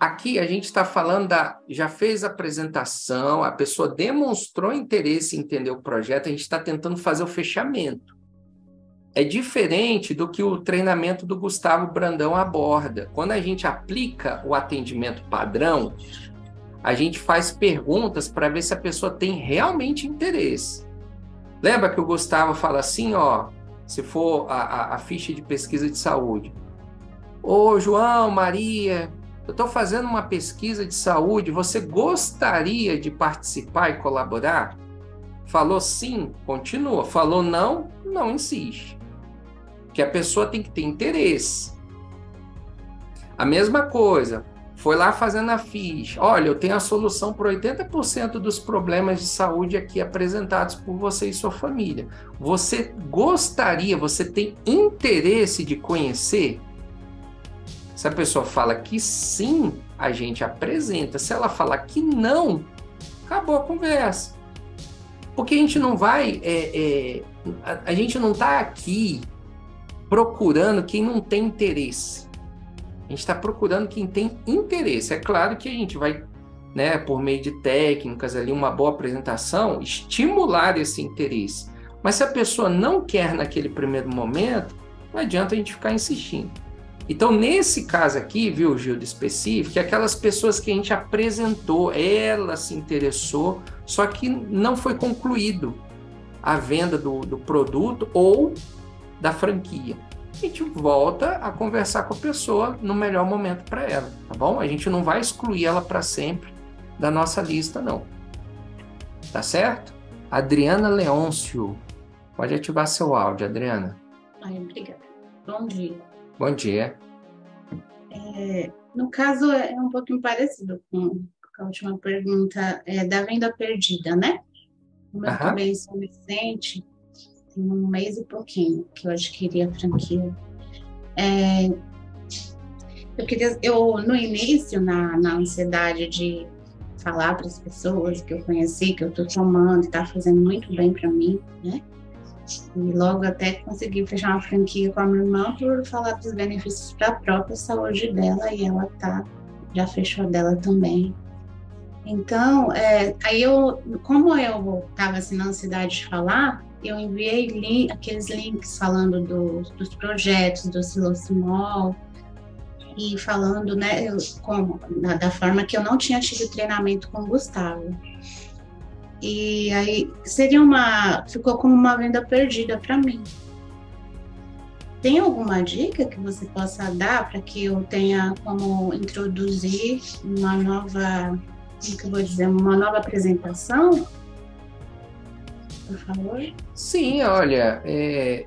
Speaker 1: Aqui a gente está falando já fez a apresentação, a pessoa demonstrou interesse em entender o projeto, a gente está tentando fazer o fechamento. É diferente do que o treinamento do Gustavo Brandão aborda. Quando a gente aplica o atendimento padrão, a gente faz perguntas para ver se a pessoa tem realmente interesse. Lembra que o Gustavo fala assim, ó, se for a ficha de pesquisa de saúde. Ô, João, Maria, eu estou fazendo uma pesquisa de saúde, você gostaria de participar e colaborar? Falou sim, continua. Falou não, não insiste. Porque a pessoa tem que ter interesse. A mesma coisa, foi lá fazendo a ficha. Olha, eu tenho a solução para 80% dos problemas de saúde aqui apresentados por você e sua família. Você gostaria, você tem interesse de conhecer? Se a pessoa fala que sim, a gente apresenta. Se ela falar que não, acabou a conversa. Porque a gente não vai... a gente não está aqui procurando quem não tem interesse. A gente está procurando quem tem interesse. É claro que a gente vai, por meio de técnicas, ali, uma boa apresentação, estimular esse interesse. Mas se a pessoa não quer naquele primeiro momento, não adianta a gente ficar insistindo. Então, nesse caso aqui, viu, Gilda, específico, aquelas pessoas que a gente apresentou, ela se interessou, só que não foi concluído a venda do produto ou da franquia. a gente volta a conversar com a pessoa no melhor momento para ela, tá bom? A gente não vai excluir ela para sempre da nossa lista, não. Tá certo? Adriana Leôncio, pode ativar seu áudio, Adriana.
Speaker 5: Obrigada. Bom dia.
Speaker 1: Bom dia.
Speaker 5: No caso, é um pouquinho parecido com a última pergunta da venda perdida, né? Como eu estou bem recente, tem 1 mês e pouquinho que eu adquiri a franquia. No início, na ansiedade de falar para as pessoas que eu conheci, que eu estou tomando, está fazendo muito bem para mim, né? E logo até consegui fechar uma franquia com a minha irmã por falar dos benefícios para a própria saúde dela, e ela já fechou dela também. Então, aí como eu estava assim, na ansiedade de falar, eu enviei aqueles links falando dos projetos do Silocimol e falando, né, da forma que eu não tinha tido treinamento com o Gustavo. E aí ficou como uma venda perdida para mim. Tem alguma dica que você possa dar para que eu tenha como introduzir uma nova apresentação? Por favor.
Speaker 1: Sim, olha,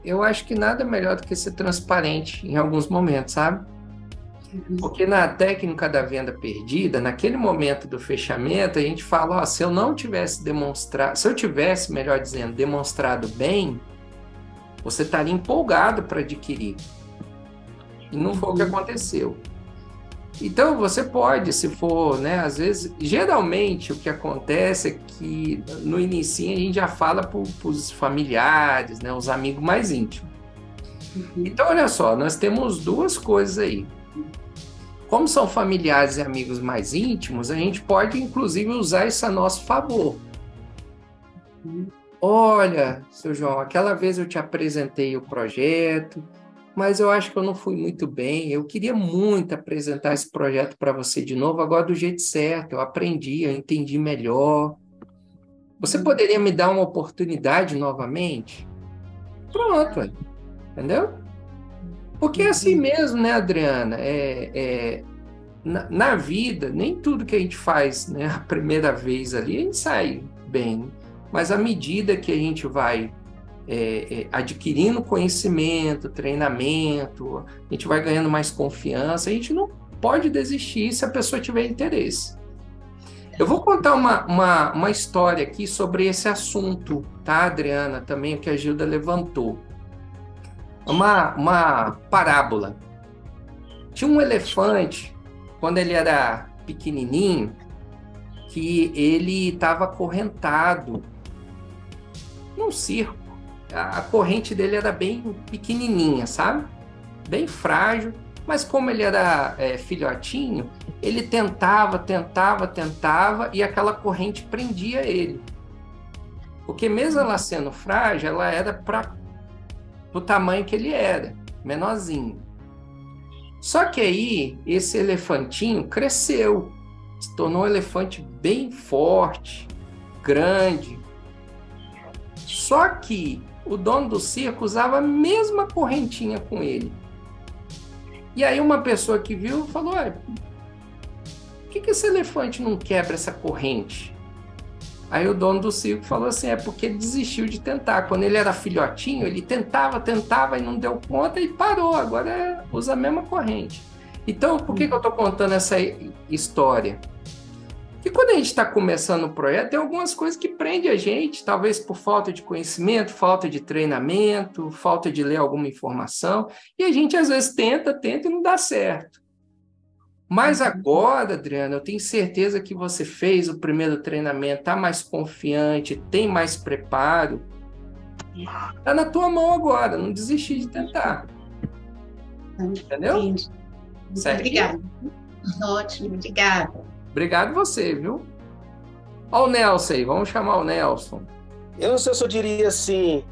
Speaker 1: eu acho que nada melhor do que ser transparente em alguns momentos, sabe? Porque na técnica da venda perdida, naquele momento do fechamento, a gente fala, se eu não tivesse melhor dizendo, demonstrado bem, você estaria empolgado para adquirir. E não foi o que aconteceu. Então, você pode, se for, né, às vezes, geralmente o que acontece é que no início a gente já fala para os familiares, né, os amigos mais íntimos. Então, olha só, nós temos 2 coisas aí. Como são familiares e amigos mais íntimos, a gente pode, inclusive, usar isso a nosso favor. Olha, seu João, aquela vez eu te apresentei o projeto, mas eu acho que eu não fui muito bem. Eu queria muito apresentar esse projeto para você de novo, agora do jeito certo. Eu aprendi, eu entendi melhor. Você poderia me dar uma oportunidade novamente? Pronto, entendeu? Porque é assim mesmo, né, Adriana? Na vida, nem tudo que a gente faz, né, a primeira vez ali, a gente sai bem. Mas à medida que a gente vai adquirindo conhecimento, treinamento, a gente vai ganhando mais confiança, a gente não pode desistir se a pessoa tiver interesse. Eu vou contar uma história aqui sobre esse assunto, tá, Adriana? Também o que a Gilda levantou. Uma parábola. Tinha um elefante, quando ele era pequenininho, que ele estava acorrentado num circo. A corrente dele era bem pequenininha, sabe? Bem frágil, mas como ele era filhotinho, ele tentava, e aquela corrente prendia ele. Porque mesmo ela sendo frágil, ela era do tamanho que ele era, menorzinho. Só que aí, esse elefantinho cresceu, se tornou um elefante bem forte, grande. Só que o dono do circo usava a mesma correntinha com ele. E aí uma pessoa que viu falou, por que esse elefante não quebra essa corrente? Aí o dono do circo falou assim, porque ele desistiu de tentar. Quando ele era filhotinho, ele tentava e não deu conta e parou. Agora usa a mesma corrente. Então, por que eu estou contando essa história? Porque quando a gente está começando o projeto, tem algumas coisas que prendem a gente, talvez por falta de conhecimento, falta de treinamento, falta de ler alguma informação, e a gente às vezes tenta e não dá certo. Mas agora, Adriana, eu tenho certeza que você fez o primeiro treinamento, está mais confiante, tem mais preparo. Está na tua mão agora, não desistir de tentar. Entendeu?
Speaker 5: Obrigada. Ótimo, obrigada.
Speaker 1: Obrigado você, viu? Olha o Nelson aí, vamos chamar o Nelson.
Speaker 6: Eu não sei se eu diria assim,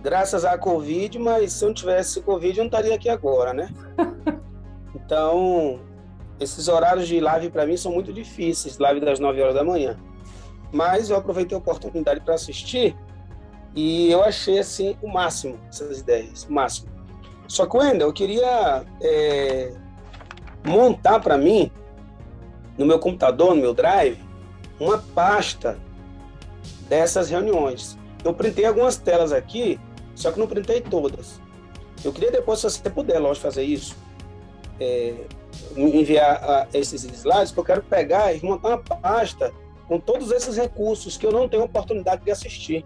Speaker 6: graças à Covid, mas se eu não tivesse Covid, eu não estaria aqui agora, né? Então, esses horários de live para mim são muito difíceis, live das 9 horas da manhã. Mas eu aproveitei a oportunidade para assistir e eu achei assim o máximo essas ideias, o máximo. Só que, Wendel, eu queria montar para mim, no meu computador, no meu Drive, uma pasta dessas reuniões. Eu printei algumas telas aqui, só que não printei todas. Eu queria depois, se você puder, lógico, fazer isso, enviar esses slides, porque eu quero pegar e montar uma pasta com todos esses recursos que eu não tenho oportunidade de assistir.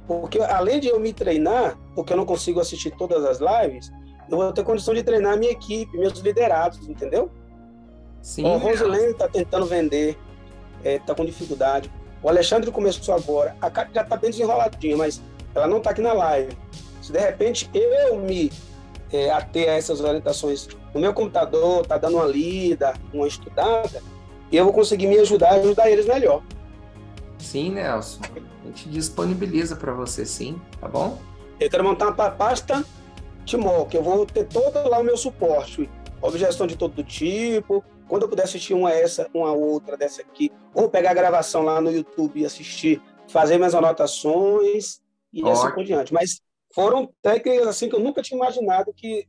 Speaker 6: Porque além de eu me treinar, porque eu não consigo assistir todas as lives, eu vou ter condição de treinar a minha equipe, meus liderados, entendeu?
Speaker 1: Sim.
Speaker 6: O Rosilene está tentando vender, está com dificuldade. O Alexandre começou agora. A Cátia já está bem desenroladinha, mas ela não está aqui na live. Se de repente eu me ater a essas orientações no meu computador, tá dando uma lida, uma estudada, eu vou conseguir me ajudar eles melhor.
Speaker 1: Sim, Nelson. A gente disponibiliza para você, sim, tá bom?
Speaker 6: Eu quero montar uma pasta Timol, que eu vou ter todo lá o meu suporte, objeção de todo tipo. Quando eu puder assistir uma outra dessa aqui, ou pegar a gravação lá no YouTube e assistir, fazer minhas anotações e assim por diante. Mas foram técnicas assim que eu nunca tinha imaginado que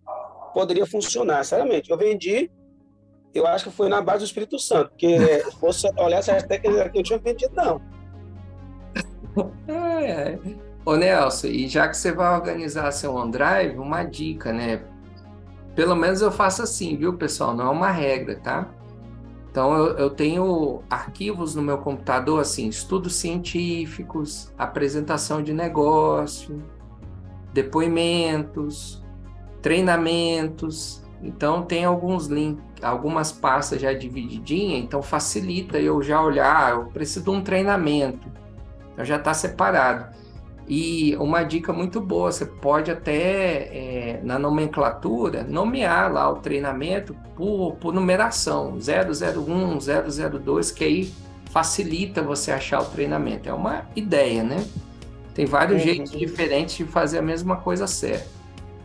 Speaker 6: poderia funcionar, sinceramente. Eu vendi, eu acho que foi na base do Espírito Santo, porque se fosse olhar essas técnicas aqui, eu tinha vendido, não.
Speaker 1: Ô Nelson, e já que você vai organizar seu OneDrive, uma dica, né? Pelo menos eu faço assim, viu, pessoal? Não é uma regra, tá? Então, eu tenho arquivos no meu computador, assim, estudos científicos, apresentação de negócio, depoimentos, treinamentos. Então, tem alguns links, algumas pastas já divididinhas, então facilita eu já olhar, eu preciso de um treinamento. Então, já está separado. E uma dica muito boa, você pode até, na nomenclatura, nomear lá o treinamento por numeração, 001, 002, que aí facilita você achar o treinamento. É uma ideia, né? Tem vários jeitos diferentes de fazer a mesma coisa certa.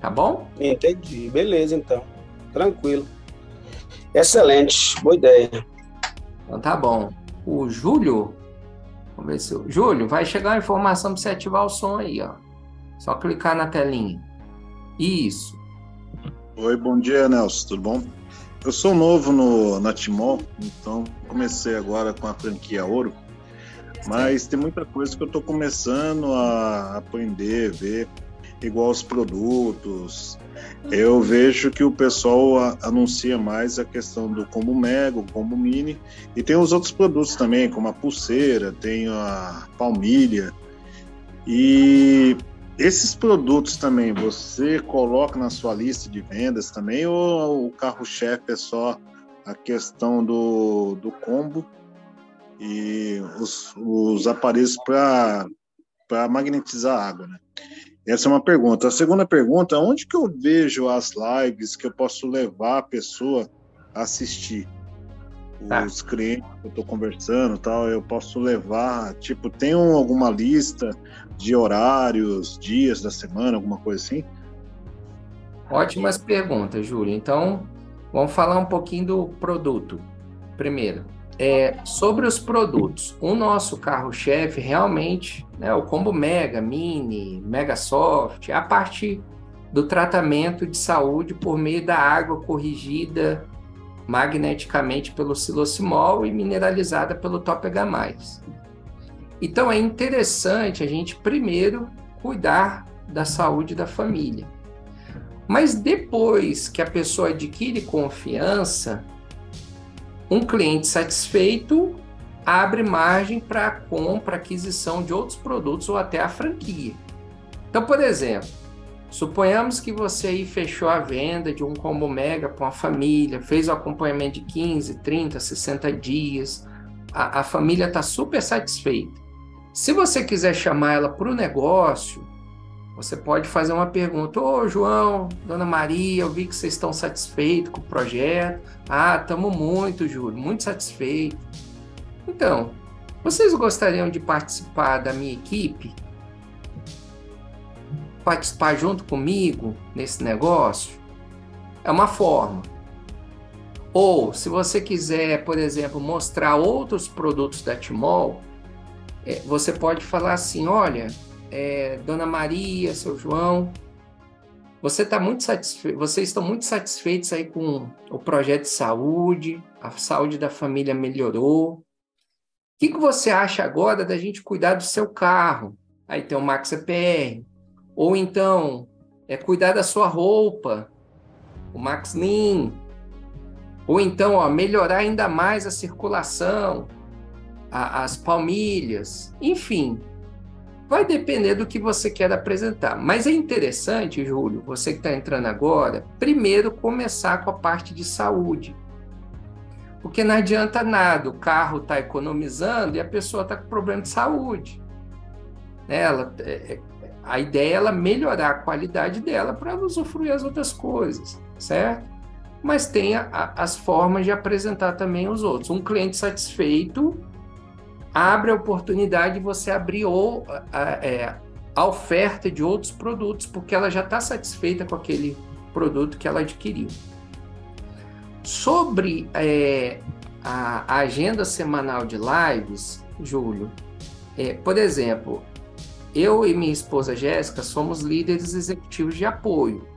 Speaker 1: Tá bom?
Speaker 6: Entendi. Beleza, então. Tranquilo. Excelente. Boa ideia.
Speaker 1: Então tá bom. O Júlio... Vamos ver se... Júlio, vai chegar uma informação para você ativar o som aí, ó. Só clicar na telinha. Isso.
Speaker 7: Oi, bom dia, Nelson. Tudo bom? Eu sou novo na Timol, então comecei agora com a franquia Ouro, mas tem muita coisa que eu estou começando a aprender, ver, igual os produtos. Eu vejo que o pessoal anuncia mais a questão do combo mega, o combo mini, e tem os outros produtos também, como a pulseira, tem a palmilha. E esses produtos também, você coloca na sua lista de vendas também, ou o carro-chefe é só a questão do combo e os aparelhos para magnetizar a água, né? Essa é uma pergunta. A segunda pergunta, onde que eu vejo as lives que eu posso levar a pessoa a assistir? Os clientes que eu estou conversando, tal, eu posso levar, tipo, tem alguma lista de horários, dias da semana, alguma coisa assim?
Speaker 1: Ótimas perguntas, Júlio. Então, vamos falar um pouquinho do produto. Primeiro, sobre os produtos. O nosso carro-chefe realmente, né, o combo Mega, Mini, Mega Soft, a parte do tratamento de saúde por meio da água corrigida magneticamente pelo silocimol e mineralizada pelo Top H+. Então é interessante a gente primeiro cuidar da saúde da família. Mas depois que a pessoa adquire confiança, um cliente satisfeito abre margem para compra, aquisição de outros produtos ou até a franquia. Então, por exemplo, suponhamos que você aí fechou a venda de um combo mega para uma família, fez o acompanhamento de 15, 30, 60 dias, a família está super satisfeita. Se você quiser chamar ela para o negócio, você pode fazer uma pergunta: ô João, Dona Maria, eu vi que vocês estão satisfeitos com o projeto. Ah, estamos muito, Júlio, muito satisfeitos. Então, vocês gostariam de participar da minha equipe? Participar junto comigo nesse negócio? É uma forma. Ou, se você quiser, por exemplo, mostrar outros produtos da Timol, você pode falar assim: olha, Dona Maria, seu João, vocês estão muito satisfeitos aí com o projeto de saúde, a saúde da família melhorou. O que você acha agora da gente cuidar do seu carro? Aí tem o Max EPR. Ou então, cuidar da sua roupa, o Max Lean. Ou então, melhorar ainda mais a circulação, as palmilhas. Enfim, vai depender do que você quer apresentar. Mas é interessante, Júlio, você que está entrando agora, primeiro começar com a parte de saúde. Porque não adianta nada, o carro está economizando e a pessoa está com problema de saúde. A ideia é ela melhorar a qualidade dela para ela usufruir as outras coisas, certo? Mas tem as formas de apresentar também os outros. Um cliente satisfeito abre a oportunidade de você abrir a oferta de outros produtos, porque ela já está satisfeita com aquele produto que ela adquiriu. Sobre a agenda semanal de lives, Júlio, por exemplo, eu e minha esposa Jéssica somos líderes executivos de apoio.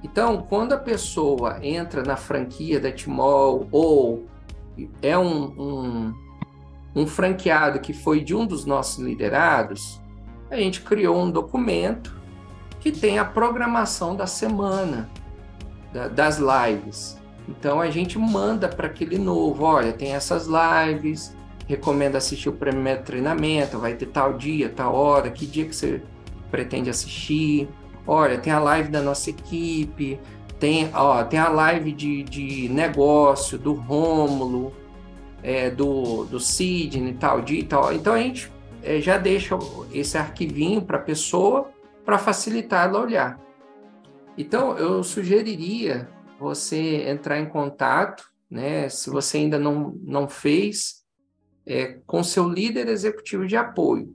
Speaker 1: Então, quando a pessoa entra na franquia da Tmall ou é um franqueado que foi de um dos nossos liderados, a gente criou um documento que tem a programação da semana, das lives. Então, a gente manda para aquele novo, olha, tem essas lives, recomendo assistir o primeiro treinamento, vai ter tal dia, tal hora, que dia que você pretende assistir. Olha, tem a live da nossa equipe, tem a live de negócio, do Rômulo, do Sidney, tal dia e tal. Então, a gente já deixa esse arquivinho para a pessoa, para facilitar ela olhar. Então, eu sugeriria você entrar em contato, né, se você ainda não fez, com seu líder executivo de apoio.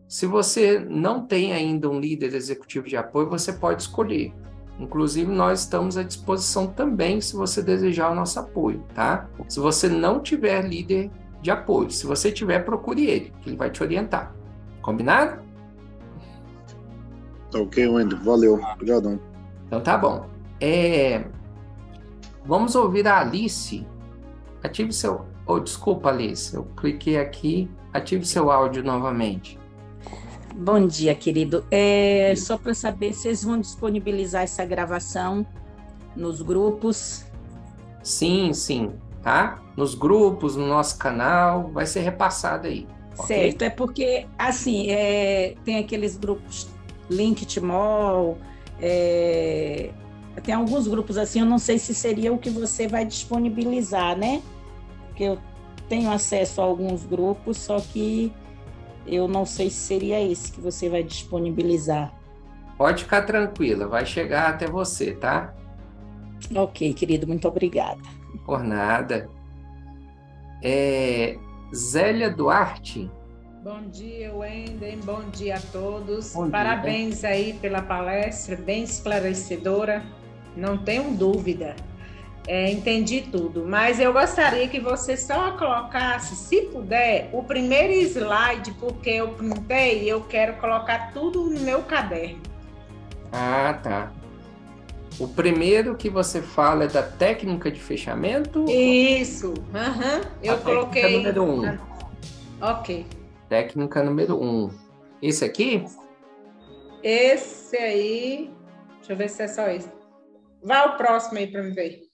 Speaker 1: Se você não tem ainda um líder executivo de apoio, você pode escolher. Inclusive, nós estamos à disposição também, se você desejar o nosso apoio, tá? Se você não tiver líder de apoio, se você tiver, procure ele, que ele vai te orientar. Combinado?
Speaker 7: Tá ok, Wendy. Valeu. Obrigadão.
Speaker 1: Então tá bom. Vamos ouvir a Alice. Ative seu... desculpa, Alice. Eu cliquei aqui. Ative seu áudio novamente.
Speaker 8: Bom dia, querido. Só para saber se vocês vão disponibilizar essa gravação nos grupos.
Speaker 1: Sim, tá? Nos grupos, no nosso canal, vai ser repassado aí.
Speaker 8: Certo,
Speaker 1: okay?
Speaker 8: Porque, assim, tem aqueles grupos Link Tmall, tem alguns grupos assim, eu não sei se seria o que você vai disponibilizar, né? Porque eu tenho acesso a alguns grupos, só que eu não sei se seria esse que você vai disponibilizar.
Speaker 1: Pode ficar tranquila, vai chegar até você, tá?
Speaker 8: Ok, querido, muito obrigada.
Speaker 1: Por nada. Zélia Duarte.
Speaker 9: Bom dia, Wendel. Bom dia a todos.
Speaker 1: Bom
Speaker 9: Parabéns
Speaker 1: dia.
Speaker 9: Aí pela palestra, bem esclarecedora. Não tenho dúvida. Entendi tudo, mas eu gostaria que você só colocasse, se puder, o primeiro slide, porque eu printei e eu quero colocar tudo no meu caderno.
Speaker 1: Ah, tá. O primeiro que você fala é da técnica de fechamento?
Speaker 9: Isso, eu coloquei...
Speaker 1: Técnica número 1.
Speaker 9: Ok.
Speaker 1: Técnica número 1. Esse aqui?
Speaker 9: Esse aí, deixa eu ver se é só esse. Vai o próximo aí para me ver.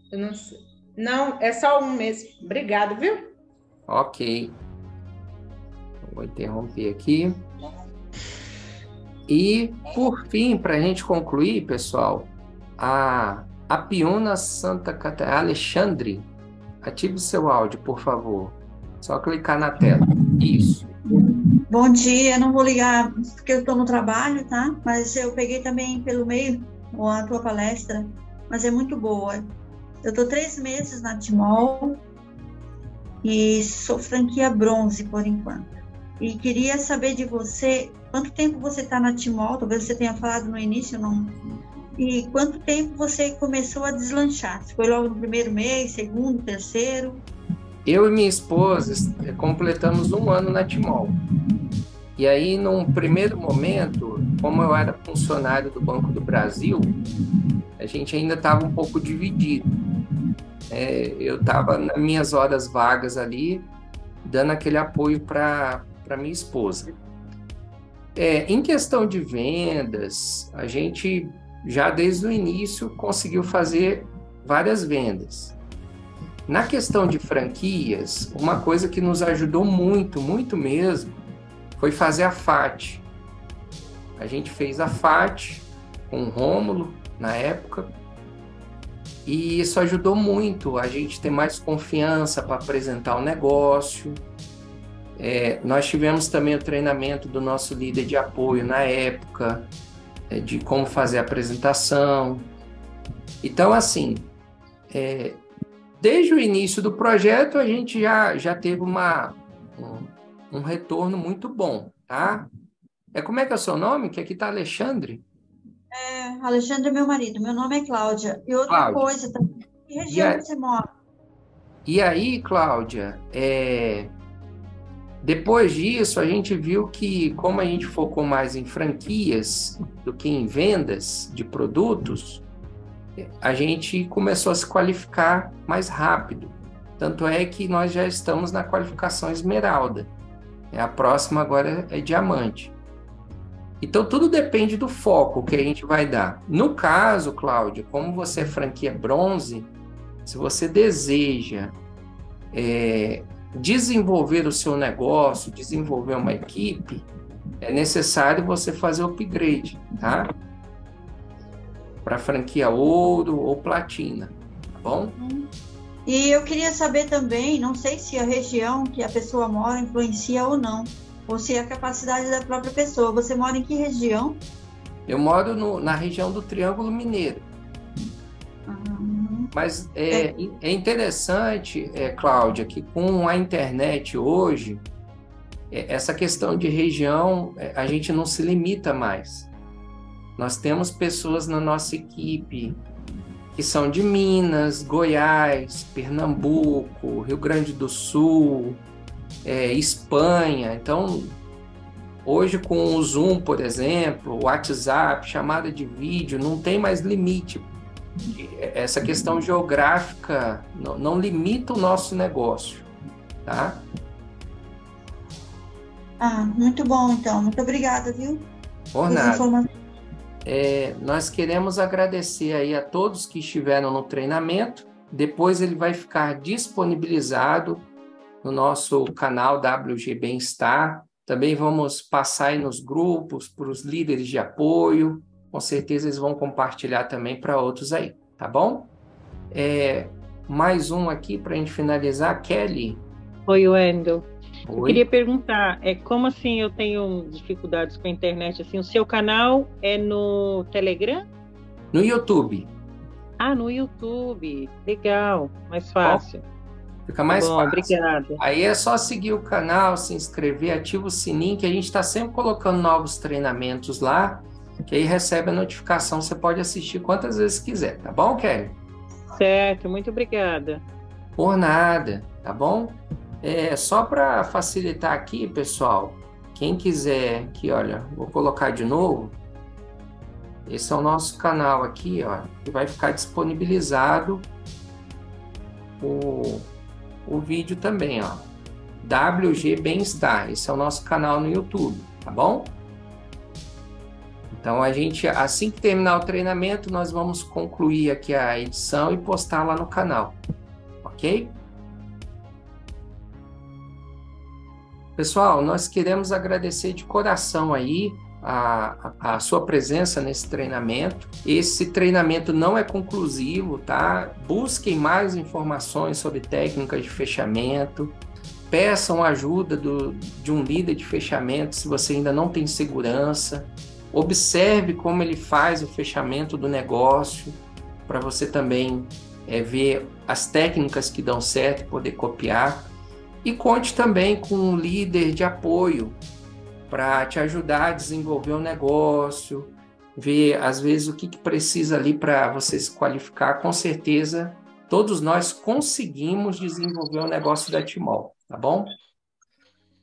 Speaker 9: Eu não sei. Não, é só um mesmo. Obrigado, viu?
Speaker 1: Ok. Vou interromper aqui. E, por fim, para a gente concluir, pessoal, a Piuna Santa Catarina, Alexandre, ative seu áudio, por favor. Só clicar na tela. Isso.
Speaker 10: Bom dia, não vou ligar porque eu estou no trabalho, tá? Mas eu peguei também pelo meio a tua palestra, mas é muito boa. Eu estou 3 meses na Tmall e sou franquia bronze por enquanto. E queria saber de você, quanto tempo você está na Tmall? Talvez você tenha falado no início, não? E quanto tempo você começou a deslanchar? Foi logo no primeiro mês, segundo, terceiro?
Speaker 1: Eu e minha esposa completamos 1 ano na Tmall. E aí, num primeiro momento, como eu era funcionário do Banco do Brasil, a gente ainda estava um pouco dividido. Eu estava nas minhas horas vagas ali, dando aquele apoio para minha esposa. Em questão de vendas, a gente já desde o início conseguiu fazer várias vendas. Na questão de franquias, uma coisa que nos ajudou muito, muito mesmo, foi fazer a FAT. A gente fez a FAT com o Rômulo, na época, e isso ajudou muito a gente ter mais confiança para apresentar o negócio. Nós tivemos também o treinamento do nosso líder de apoio na época, de como fazer a apresentação. Então, assim, desde o início do projeto, a gente já teve um retorno muito bom, tá? Como é que é o seu nome? Que aqui está Alexandre.
Speaker 10: Alexandre é meu marido, meu nome é Cláudia. E outra coisa também, que região você mora?
Speaker 1: E aí, Cláudia, depois disso, a gente viu que, como a gente focou mais em franquias do que em vendas de produtos, a gente começou a se qualificar mais rápido. Tanto é que nós já estamos na qualificação esmeralda. A próxima agora é diamante. Então, tudo depende do foco que a gente vai dar. No caso, Cláudia, como você é franquia bronze, se você deseja desenvolver o seu negócio, desenvolver uma equipe, é necessário você fazer o upgrade, tá? Para franquia ouro ou platina, tá bom?
Speaker 10: E eu queria saber também, não sei se a região que a pessoa mora influencia ou não, ou se é a capacidade da própria pessoa. Você mora em que região? Eu moro
Speaker 1: na região do Triângulo Mineiro. Mas é interessante, Cláudia, que com a internet hoje, essa questão de região, a gente não se limita mais. Nós temos pessoas na nossa equipe que são de Minas, Goiás, Pernambuco, Rio Grande do Sul, Espanha. Então, hoje com o Zoom, por exemplo, o WhatsApp, chamada de vídeo, não tem mais limite. Essa questão geográfica não limita o nosso negócio, tá?
Speaker 10: Muito bom, então. Muito obrigada, viu?
Speaker 1: Por nada. Nós queremos agradecer aí a todos que estiveram no treinamento. Depois ele vai ficar disponibilizado no nosso canal WG Bem-Estar. Também vamos passar aí nos grupos, para os líderes de apoio. Com certeza eles vão compartilhar também para outros aí, tá bom? Mais um aqui para a gente finalizar. Kelly.
Speaker 3: Oi, Wendel.
Speaker 1: Oi.
Speaker 3: Eu queria perguntar, como assim eu tenho dificuldades com a internet? Assim, o seu canal é no Telegram?
Speaker 1: No YouTube.
Speaker 3: No YouTube. Legal, mais fácil.
Speaker 1: Fica mais fácil.
Speaker 3: Obrigada.
Speaker 1: Aí é só seguir o canal, se inscrever, ativa o sininho, que a gente está sempre colocando novos treinamentos lá, que aí recebe a notificação, você pode assistir quantas vezes quiser, tá bom, Kelly?
Speaker 3: Certo, muito obrigada.
Speaker 1: Por nada, tá bom? Só para facilitar aqui, pessoal, quem quiser aqui, olha, vou colocar de novo. Esse é o nosso canal aqui, ó, que vai ficar disponibilizado o vídeo também, ó. WG Bem-Estar, esse é o nosso canal no YouTube, tá bom? Então, a gente, assim que terminar o treinamento, nós vamos concluir aqui a edição e postar lá no canal, ok? Pessoal, nós queremos agradecer de coração aí a sua presença nesse treinamento. Esse treinamento não é conclusivo, tá? Busquem mais informações sobre técnicas de fechamento. Peçam ajuda de um líder de fechamento se você ainda não tem segurança. Observe como ele faz o fechamento do negócio, para você também ver as técnicas que dão certo e poder copiar. E conte também com um líder de apoio para te ajudar a desenvolver o negócio, ver às vezes o que precisa ali para você se qualificar. Com certeza, todos nós conseguimos desenvolver o negócio da Timol, tá bom?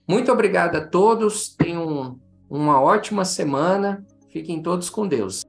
Speaker 1: Muito obrigado a todos, tenham uma ótima semana, fiquem todos com Deus.